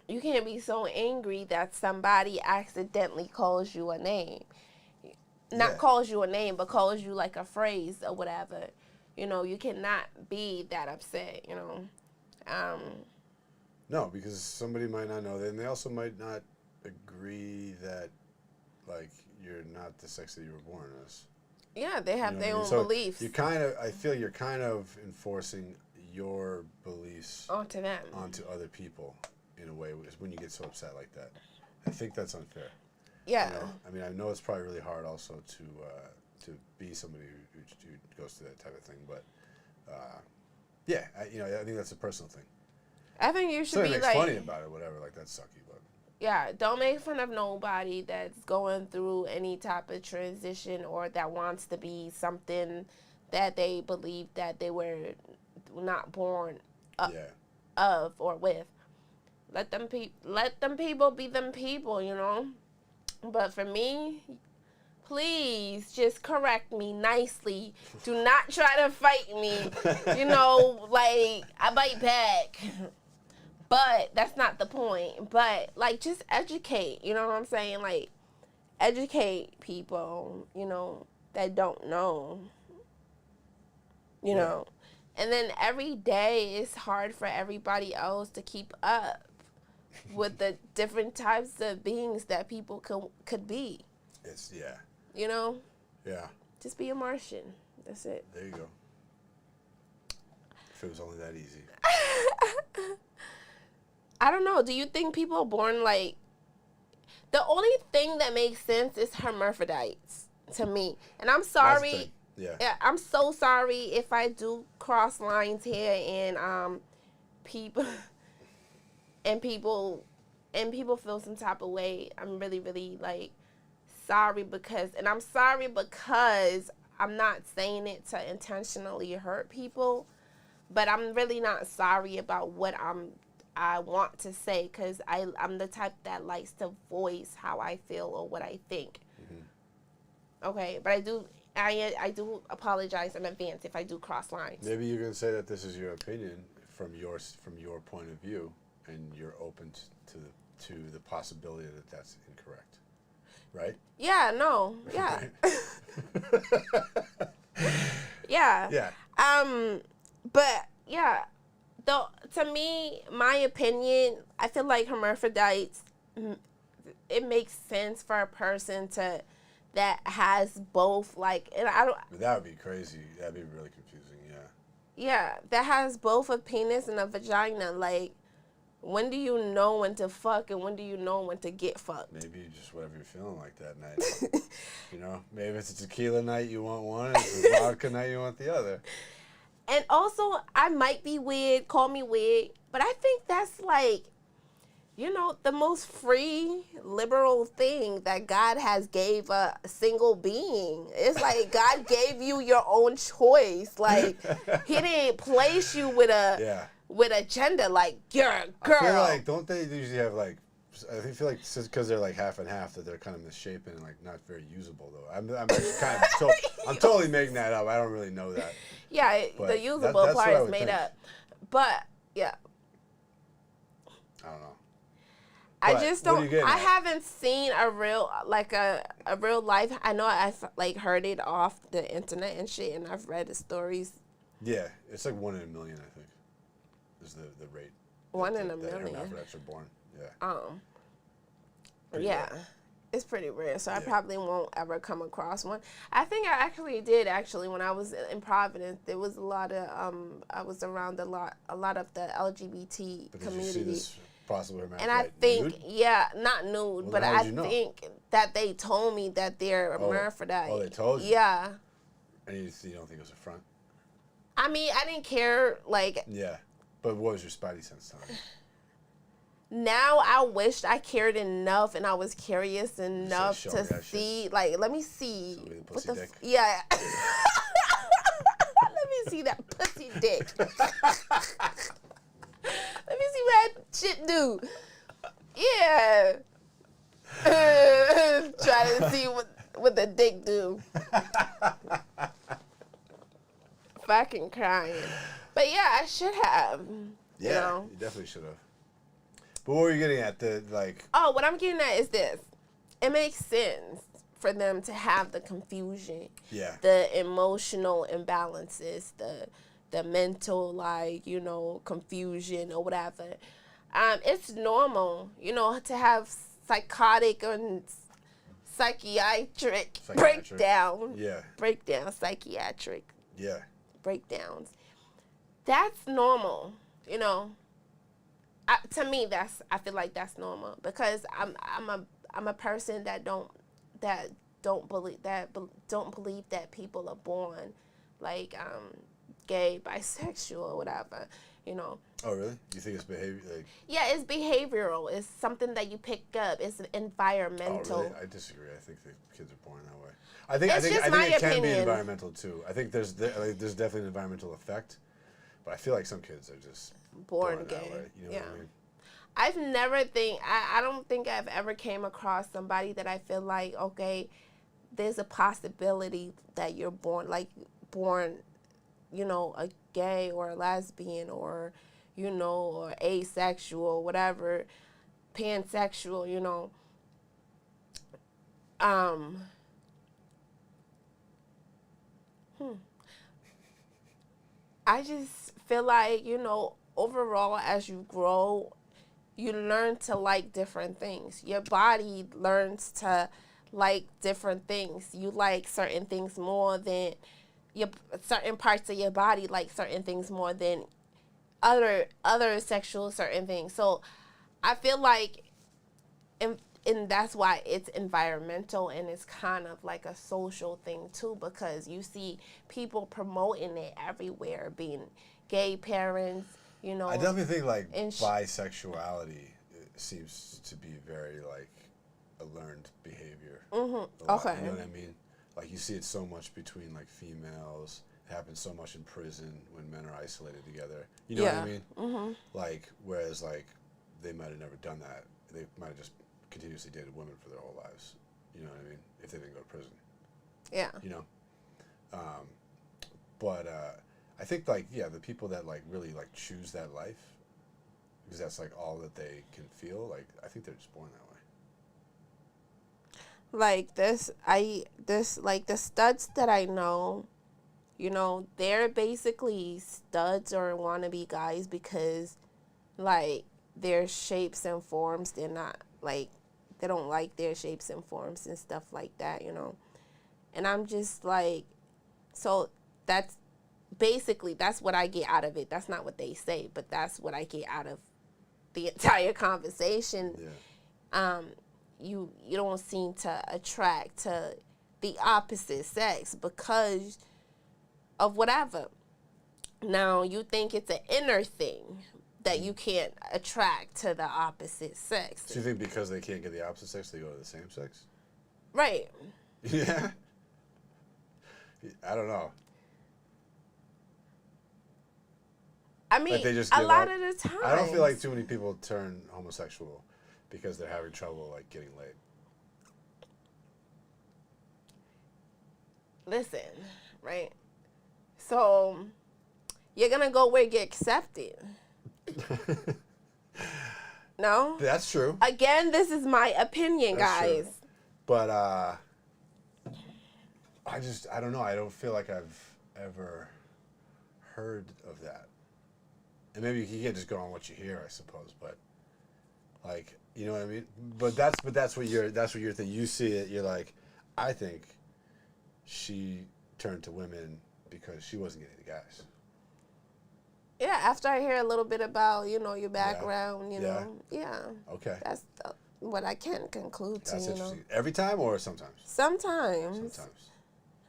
You can't be so angry that somebody accidentally calls you a name. Not calls you a name, but calls you like a phrase or whatever. You cannot be that upset, No, because somebody might not know that, and they also might not agree that, like, you're not the sex that you were born as. Yeah, they have their own beliefs. I feel you're kind of enforcing your beliefs onto them, onto other people in a way when you get so upset like that. I think that's unfair. Yeah. I mean, I know it's probably really hard also to be somebody who goes through that type of thing, but Yeah, I think that's a personal thing. I think you should Something be makes like, funny about it, whatever. Like that's sucky, but yeah, don't make fun of nobody that's going through any type of transition or that wants to be something that they believe that they were not born of or with. Let them people be them people, you know. But for me, please just correct me nicely. Do not try to fight me. You know, like, I bite back. But that's not the point. But, like, just educate. You know what I'm saying? Like, educate people, you know, that don't know. You know. And then every day it's hard for everybody else to keep up with the different types of beings that people could be. it's You know? Yeah. Just be a Martian. That's it. There you go. If it was only that easy. I don't know. Do you think people are born like... The only thing that makes sense is hermaphrodites to me. And I'm sorry. Yeah, I'm so sorry if I do cross lines here and people feel some type of way. I'm really, really like sorry because I'm not saying it to intentionally hurt people, but I'm really not sorry about what I want to say because I'm the type that likes to voice how I feel or what I think. Mm-hmm. Okay, but I do apologize in advance if I do cross lines. Maybe you can say that this is your opinion from your point of view, and you're open to the possibility that that's incorrect, right? Yeah. No. Yeah. Yeah. Yeah. But yeah, though to me, my opinion, I feel like hermaphrodites. It makes sense for a person that has both, like, and I don't. That would be crazy. That'd be really confusing. Yeah. Yeah, that has both a penis and a vagina. Like, when do you know when to fuck and when do you know when to get fucked? Maybe just whatever you're feeling like that night. You know, maybe if it's a tequila night, you want one. If it's a vodka night, you want the other. And also, I might be weird. Call me weird, but I think that's like, you know, the most free, liberal thing that God has gave a single being. It's like God gave you your own choice. Like, he didn't place you with a gender. Like, you're a girl. I feel like, don't they usually have like? I feel like because they're like half and half that they're kind of misshapen and like not very usable though. I'm just kind of I'm totally making that up. I don't really know that. Yeah, But the usable that's part what I is would made think. up. But yeah. I don't know. I But just what are don't. you getting I at? haven't seen a real life. I know I've like heard it off the internet and shit, and I've read the stories. Yeah, it's like 1 in a million, I think, is the rate. 1 in a that million. hermaphrodites are born. Yeah. Pretty Yeah, rare. it's pretty rare. So I Yeah. probably won't ever come across one. I think I actually did. When I was in Providence, there was a lot of I was around a lot of the LGBT But did community. you see this possible hermaphrodite And I think, nude? yeah, not nude, Well, but how I did you know? think that they told me that they're Oh. hermaphrodite. Oh, they told you? Yeah. And you don't think it was a front? I mean, I didn't care. Like, Yeah. But what was your spidey sense telling you? now I wished I cared enough and I was curious enough show to me that see. Like, let me see. Show me the what pussy dick. Yeah. Let me see that pussy dick. Let me see what that shit do. Yeah. Trying to see what the dick do. Fucking crying. But yeah, I should have. Yeah, You know? you definitely should have. But what were you getting at? Oh, what I'm getting at is this. It makes sense for them to have the confusion. Yeah. The emotional imbalances, the mental, like, you know, confusion or whatever. It's normal, you know, to have psychotic and psychiatric breakdown. Yeah. Breakdown, psychiatric Yeah. breakdowns. That's normal, you know. To me, I feel like that's normal because I'm a person that don't believe that people are born like gay, bisexual, whatever, you know. Oh, really? You think it's behavior? Like, Yeah, it's behavioral. It's something that you pick up. It's environmental. oh, really? I disagree. I think the kids are born that way. I think It's just it my can be opinion. environmental too. I think there's definitely an environmental effect, but I feel like some kids are just Born that gay. way. You know Yeah. what I mean? I don't think I've ever came across somebody that I feel like, okay, there's a possibility that you're born, you know, a gay or a lesbian or, you know, or asexual, whatever, pansexual, you know. I just feel like, you know, overall, as you grow, you learn to like different things. Your body learns to like different things. You like certain things more than certain parts of your body like certain things more than other sexual certain things. So I feel like, and that's why it's environmental and it's kind of like a social thing too, because you see people promoting it everywhere, being gay parents, you know. I definitely think like and bisexuality seems to be very like a learned behavior. Mm-hmm. A lot, Okay. You know what I mean? Like you see it so much between like females. It happens so much in prison when men are isolated together. You know what I mean? Mm-hmm. Like whereas like they might have never done that. They might have just continuously dated women for their whole lives. You know what I mean? If they didn't go to prison. Yeah. You know? But I think like, yeah, the people that like really like choose that life, because that's like all that they can feel, like I think they're just born that way. Like like the studs that I know, you know, they're basically studs or wannabe guys because like their shapes and forms, they're not like, they don't like their shapes and forms and stuff like that, you know. And I'm just like, so that's basically, that's what I get out of it. That's not what they say, but that's what I get out of the entire conversation. Yeah. You don't seem to attract to the opposite sex because of whatever. Now, you think it's an inner thing that you can't attract to the opposite sex. So you think because they can't get the opposite sex, they go to the same sex? Right. Yeah. I don't know. I mean, Like they just a give lot up. of the time. I don't feel like too many people turn homosexual because they're having trouble like getting laid. Listen, right? So, you're going to go where you get accepted. No? That's true. Again, this is my opinion, That's true. guys. But I don't know. I don't feel like I've ever heard of that. And maybe you can't just go on what you hear, I suppose. But like, you know what I mean? But that's what you're thinking. You see it. You're like, I think she turned to women because she wasn't getting the guys. Yeah, after I hear a little bit about, you know, your background, you know, Okay. that's what I can conclude to, That's you know. interesting. Every time or sometimes? Sometimes. Sometimes.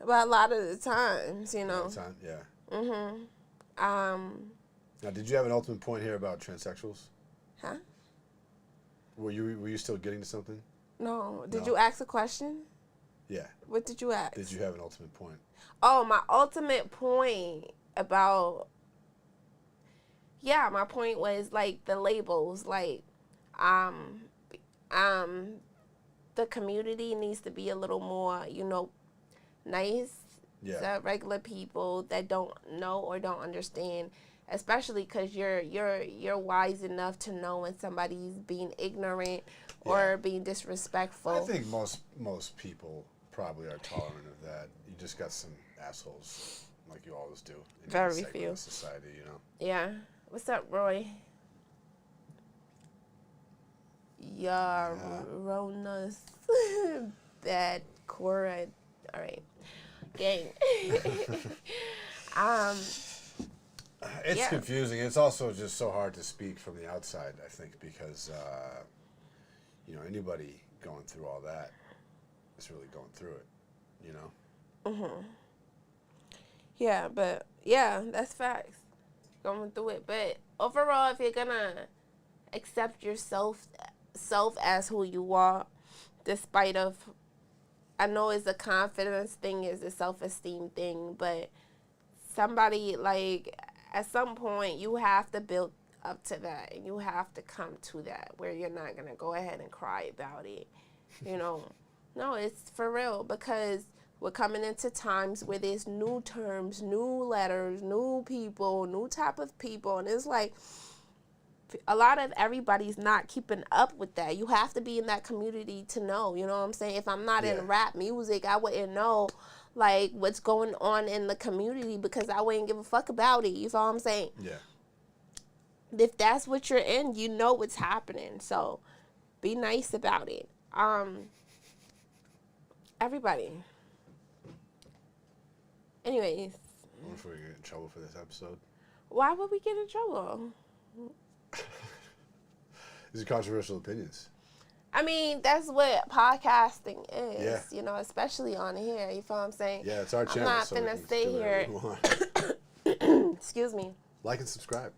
But a lot of the times, you know. Every time? Yeah. Mm-hmm. Now, did you have an ultimate point here about transsexuals? Huh? Were you still getting to something? No. Did No. you ask a question? Yeah. What did you ask? Did you have an ultimate point? Oh, my ultimate point about... Yeah, my point was, like, the labels. Like, the community needs to be a little more, you know, nice to regular people that don't know or don't understand, especially because you're wise enough to know when somebody's being ignorant or being disrespectful. I think most people probably are tolerant of that. You just got some assholes like you always do in Very any segment few. of society, you know. Yeah. What's up, Roy? Yeah, Ronas. Bad Cora. All right. Gang. It's confusing. It's also just so hard to speak from the outside, I think, because, you know, anybody going through all that is really going through it, you know? Mm-hmm. Yeah, but, Yeah, that's facts. Going through it. But overall, if you're going to accept yourself as who you are, despite of, I know it's a confidence thing, it's a self-esteem thing, but somebody, like, at some point, you have to build up to that, and you have to come to that, where you're not going to go ahead and cry about it, you know. No, it's for real, because we're coming into times where there's new terms, new letters, new people, new type of people, and it's like, a lot of everybody's not keeping up with that. You have to be in that community to know, you know what I'm saying? If I'm not in rap music, I wouldn't know, like, what's going on in the community, because I wouldn't give a fuck about it, you know what I'm saying? Yeah. If that's what you're in, you know what's happening, so be nice about it. Everybody. Anyways. I wonder if we get in trouble for this episode. Why would we get in trouble? These are controversial opinions. I mean, that's what podcasting is, Yeah. you know, especially on here, you feel what I'm saying? Yeah, it's our channel. I'm not so we finna can sit do here. whatever we want. Excuse me. Like and subscribe.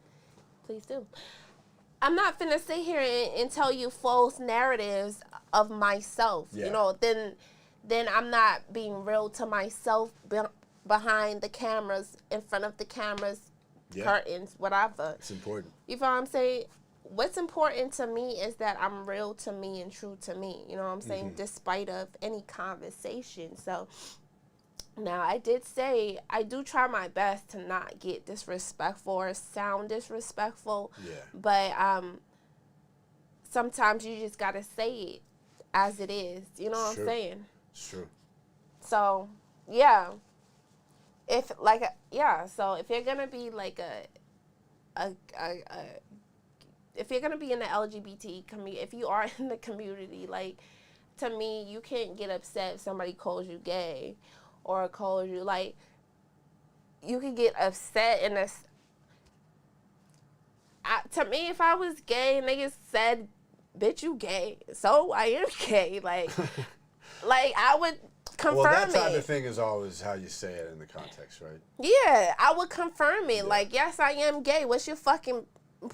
Please do. I'm not finna sit here and tell you false narratives of myself, you know, then I'm not being real to myself behind the cameras, in front of the cameras, curtains, whatever. It's important. You feel what I'm saying? What's important to me is that I'm real to me and true to me. You know what I'm saying? Despite of any conversation. So now I did say I do try my best to not get disrespectful or sound disrespectful. Yeah. But sometimes you just gotta say it as it is. You know what I'm saying? It's true. So yeah. So if you're gonna be like if you're gonna be in the LGBT community, if you are in the community, like, to me, you can't get upset if somebody calls you gay or calls you, like, you can get upset in this. To me, if I was gay and niggas said, "Bitch, you gay," so I am gay. Like, like I would confirm it. Well, that type of thing is always how you say it in the context, right? Yeah, I would confirm it. Yeah. Like, yes, I am gay. What's your fucking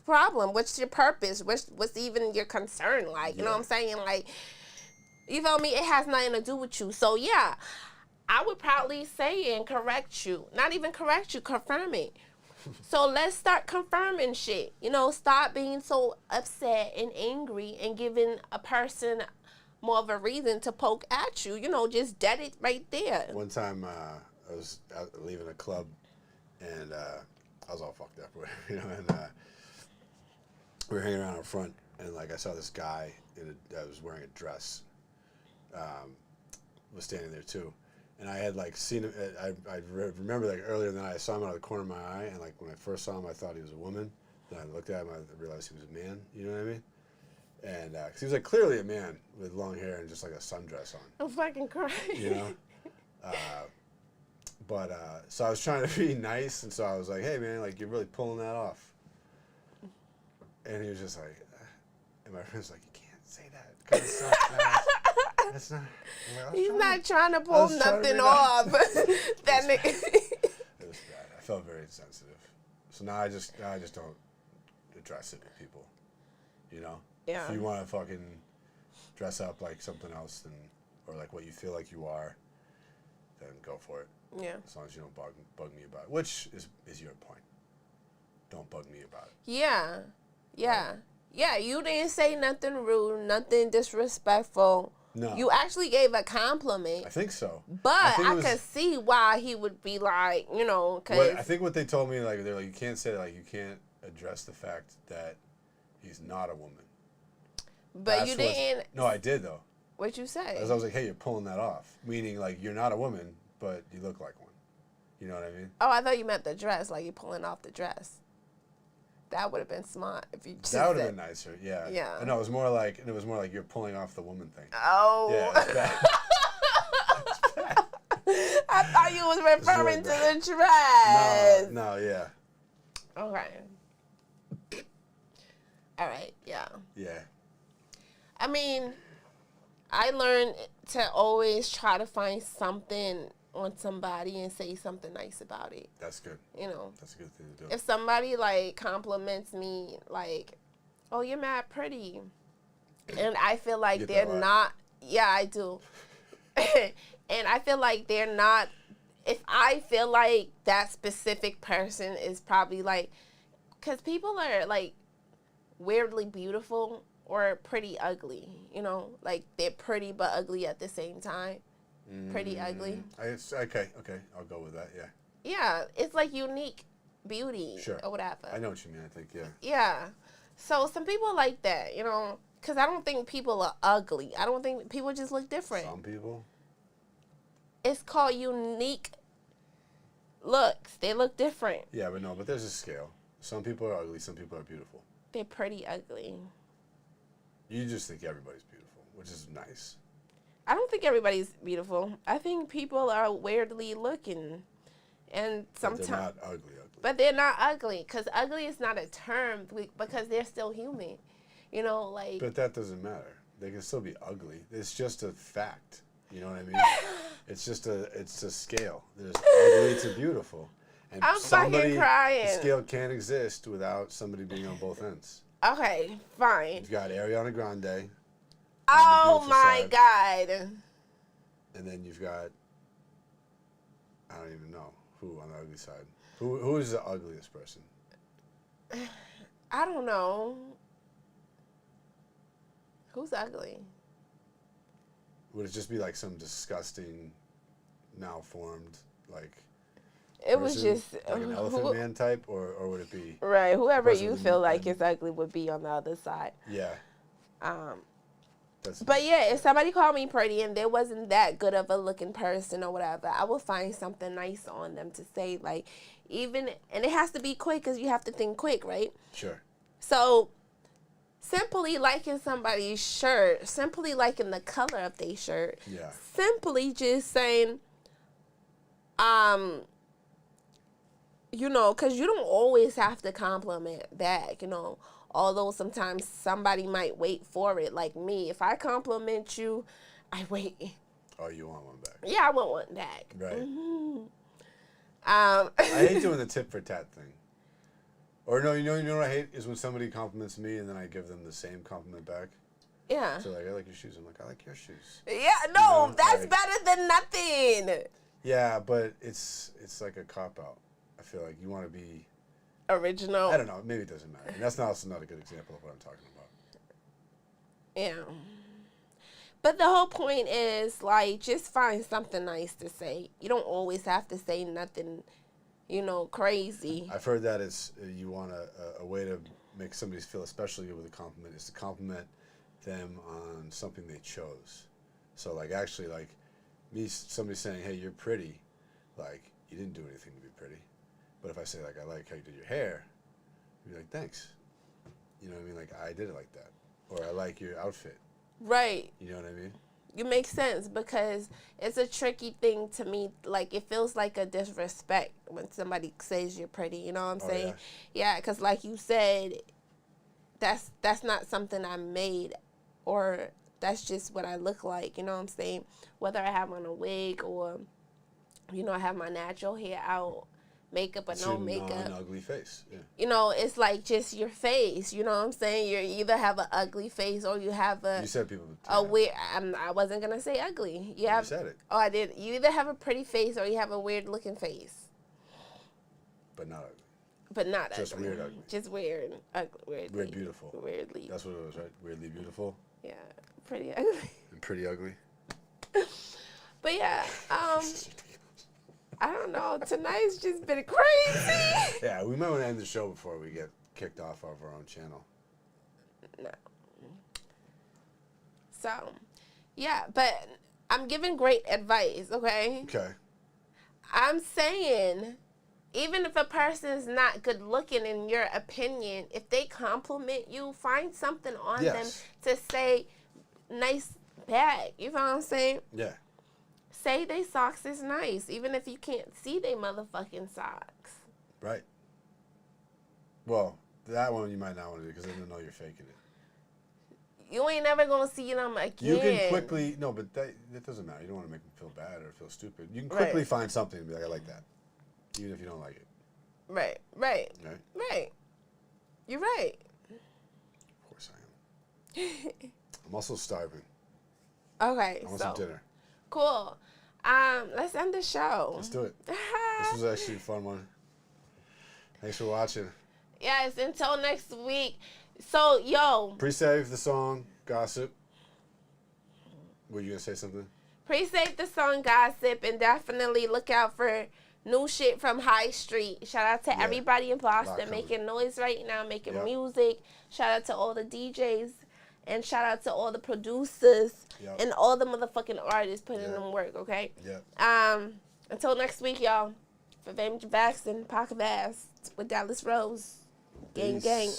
problem? What's your purpose? What's even your concern? Like, you know what I'm saying? Like, you feel me? It has nothing to do with you. So, yeah, I would probably say and correct you. Not even correct you, confirm it. So let's start confirming shit. You know, stop being so upset and angry and giving a person more of a reason to poke at you. You know, just dead it right there. One time I was out leaving a club and I was all fucked up, you know, and we were hanging around up front, and like I saw this guy that was wearing a dress, was standing there too, and I had like seen him. I remember like earlier in the night I saw him out of the corner of my eye, and like when I first saw him I thought he was a woman. Then I looked at him, I realized he was a man. You know what I mean? And cause he was like clearly a man with long hair and just like a sundress on. I'm fucking crying. You know. So I was trying to be nice, and so I was like, "Hey, man, like you're really pulling that off." And he was just like, and my friend's like, "You can't say that because that's not." Like, he's not trying to pull nothing off. That nigga. It was bad. I felt very insensitive. So now I just don't address it with people. You know. Yeah. If you want to fucking dress up like something else, then or like what you feel like you are, then go for it. Yeah. As long as you don't bug me about it, which is your point. Don't bug me about it. Yeah. Yeah. Yeah, you didn't say nothing rude, nothing disrespectful. No. You actually gave a compliment. I think so. But I could see why he would be like, you know, because... I think what they told me, like, they're like, you can't say that, like, you can't address the fact that he's not a woman. But you didn't... No, I did, though. What'd you say? I was like, hey, you're pulling that off. Meaning, like, you're not a woman, but you look like one. You know what I mean? Oh, I thought you meant the dress, like you're pulling off the dress. That would have been smart if you just That would have been nicer, yeah. Yeah. No, it was more like you're pulling off the woman thing. Oh. Yeah, it's bad. It's bad. I thought you was referring to the dress. No, yeah. Okay. All right, yeah. Yeah. I mean, I learned to always try to find something on somebody and say something nice about it. That's good. You know, That's a good thing to do. if somebody like compliments me, like, "Oh, you're mad pretty," and I feel like they're not. Yeah, I do. And I feel like they're not. If I feel like that specific person is probably like, because people are like weirdly beautiful or pretty ugly, you know, like they're pretty but ugly at the same time. Pretty ugly. Okay, I'll go with that. Yeah. Yeah, it's like unique beauty or whatever. I know what you mean. I think Yeah. So some people like that, you know, because I don't think people are ugly. I don't think people just look different. Some people. It's called unique looks. They look different. Yeah, but there's a scale. Some people are ugly. Some people are beautiful. They're pretty ugly. You just think everybody's beautiful, which is nice. I don't think everybody's beautiful. I think people are weirdly looking, and sometimes they're not ugly. But they're not ugly, because ugly is not a term, because they're still human. You know, like. But that doesn't matter. They can still be ugly. It's just a fact. You know what I mean? It's a scale. There's ugly to beautiful. And I'm fucking crying. The scale can't exist without somebody being on both ends. Okay, fine. You've got Ariana Grande. Oh my God. And then you've got, I don't even know who on the ugly side. Who is the ugliest person? I don't know. Who's ugly? Would it just be like some disgusting, malformed, like... It was just... Like an elephant man type, or would it be... Right, whoever you feel like is ugly would be on the other side. Yeah. But yeah, if somebody called me pretty and there wasn't that good of a looking person or whatever, I would find something nice on them to say, like, even... And it has to be quick, because you have to think quick, right? Sure. So... Simply liking somebody's shirt, simply liking the color of their shirt, simply just saying, you know, because you don't always have to compliment back, you know, although sometimes somebody might wait for it. Like me, if I compliment you, I wait. Oh, you want one back? Yeah, I want one back. Right. Mm-hmm. I hate doing the tit for tat thing. Or no, you know what I hate is when somebody compliments me and then I give them the same compliment back. Yeah. So like, I like your shoes. I'm like, I like your shoes. Yeah, no, you know, that's like, better than nothing. Yeah, but it's like a cop out. I feel like you want to be original. I don't know. Maybe it doesn't matter. And that's also not a good example of what I'm talking about. Yeah. But the whole point is, like, just find something nice to say. You don't always have to say nothing, you know, crazy. I've heard that you want a way to make somebody feel especially good with a compliment is to compliment them on something they chose. So, like, actually, like, somebody saying, hey, you're pretty, like, you didn't do anything to be pretty. But if I say, like, I like how you did your hair, you'd be like, thanks. You know what I mean? Like, I did it like that. Or I like your outfit. Right. You know what I mean? It makes sense because it's a tricky thing to me. Like, it feels like a disrespect when somebody says you're pretty. You know what I'm saying? Yeah, because like you said, that's not something I made, or that's just what I look like. You know what I'm saying? Whether I have on a wig or, you know, I have my natural hair out, makeup or no makeup. An ugly face. Yeah. You know, it's like just your face. You know what I'm saying? You either have an ugly face or you have a. You said people. A weird. I wasn't gonna say ugly. You said it. Oh, I did. You either have a pretty face or you have a weird looking face. But not ugly. But not just ugly. Weird ugly. Just weird ugly. Weirdly. Weird beautiful. Weirdly. That's what it was, right? Weirdly beautiful. Yeah, pretty ugly. And pretty ugly. But yeah, I don't know. Tonight's just been crazy. Yeah, we might want to end the show before we get kicked off of our own channel. No. So, yeah, but I'm giving great advice, okay? Okay. I'm saying, even if a person's not good looking in your opinion, if they compliment you, find something on them to say nice back. You know what I'm saying? Yeah. Say they socks is nice, even if you can't see they motherfucking socks. Right. Well, that one you might not want to do because they don't know you're faking it. You ain't never gonna see them again. You can quickly no, but that doesn't matter. You don't want to make them feel bad or feel stupid. You can quickly find something and be like, I like that, even if you don't like it. Right. You're right. Of course I am. I'm also starving. Okay, I want some dinner. Cool. Let's end the show. Let's do it. This was actually a fun one. Thanks for watching. Yes, until next week. So, yo. Pre-save the song, Gossip. Were you going to say something? Pre-save the song, Gossip, and definitely look out for new shit from High Street. Shout out to everybody in Boston making noise right now, making music. Shout out to all the DJs. And shout out to all the producers and all the motherfucking artists putting in work, okay? Until next week, y'all. Fvme and Podcvst with Dallas Rose. Gang, gang.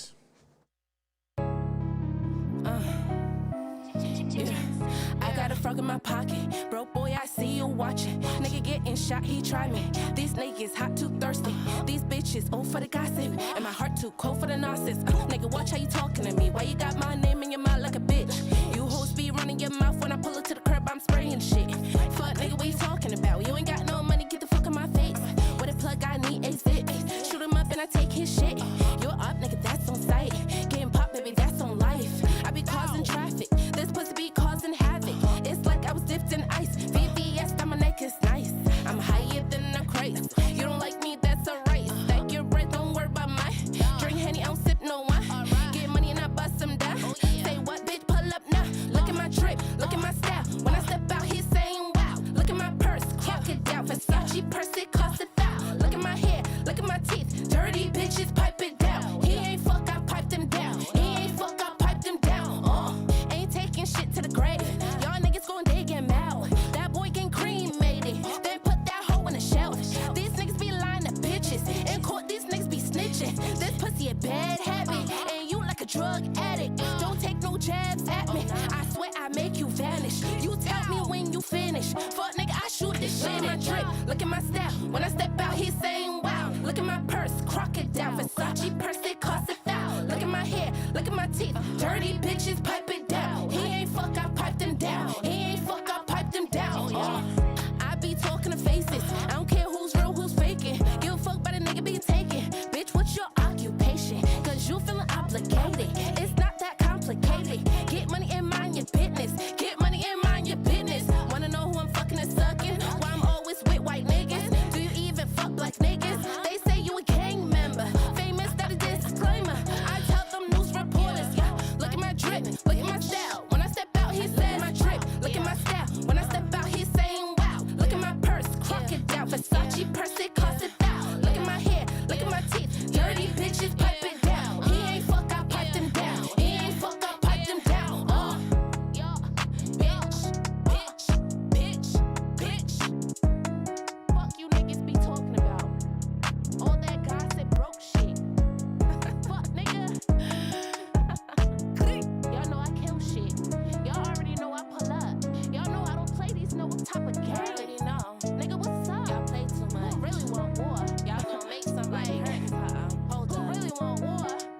I got a frog in my pocket. Broke boy, I see you watching. Nigga getting shot, he try me. These niggas hot, too thirsty. These bitches old for the gossip. And my heart too cold for the nonsense. Nigga, watch how you talking to me. Why you got my name in your mouth like a bitch? You hoes be running your mouth when I pull it to the curb, I'm spraying shit. Fuck nigga, what you talking about? You ain't got no money, get the fuck in my face. With a plug, I need a zip. Shoot him up and I take his shit. You're up, nigga, that's on sight. Getting popped, baby, that's on life. I be causing traffic. This pussy be causing havoc. It's like I was dipped in ice. VVS, that my neck is nice. I'm higher than a craze. You don't like me, that's alright. Stack your bread, don't worry about mine. Drink Henny, I don't sip no wine. Get money and I bust them down. Say what, bitch, pull up now. Look at my drip, look at my style. When I step out, he's saying wow. Look at my purse, crocodile. Versace purse, it costs $1,000. Look at my hair, look at my teeth. Dirty bitches, pipe it down. He ain't fuck, I piped him down. He ain't fuck, I piped him down. Ain't taking shit to the grave. Y'all niggas going they get mad. That boy getting cremated. Then put that hoe in the shelf. These niggas be lying to bitches. In court, these niggas be snitching. This pussy a bad habit. And you like a drug addict. Don't take no jabs at me. I swear I make you vanish. You tell me when you finish. Fuck nigga, I shoot this shit. Look at my drip, look at my style. When I step out, he's saying wow. Look at my purse, crocodile.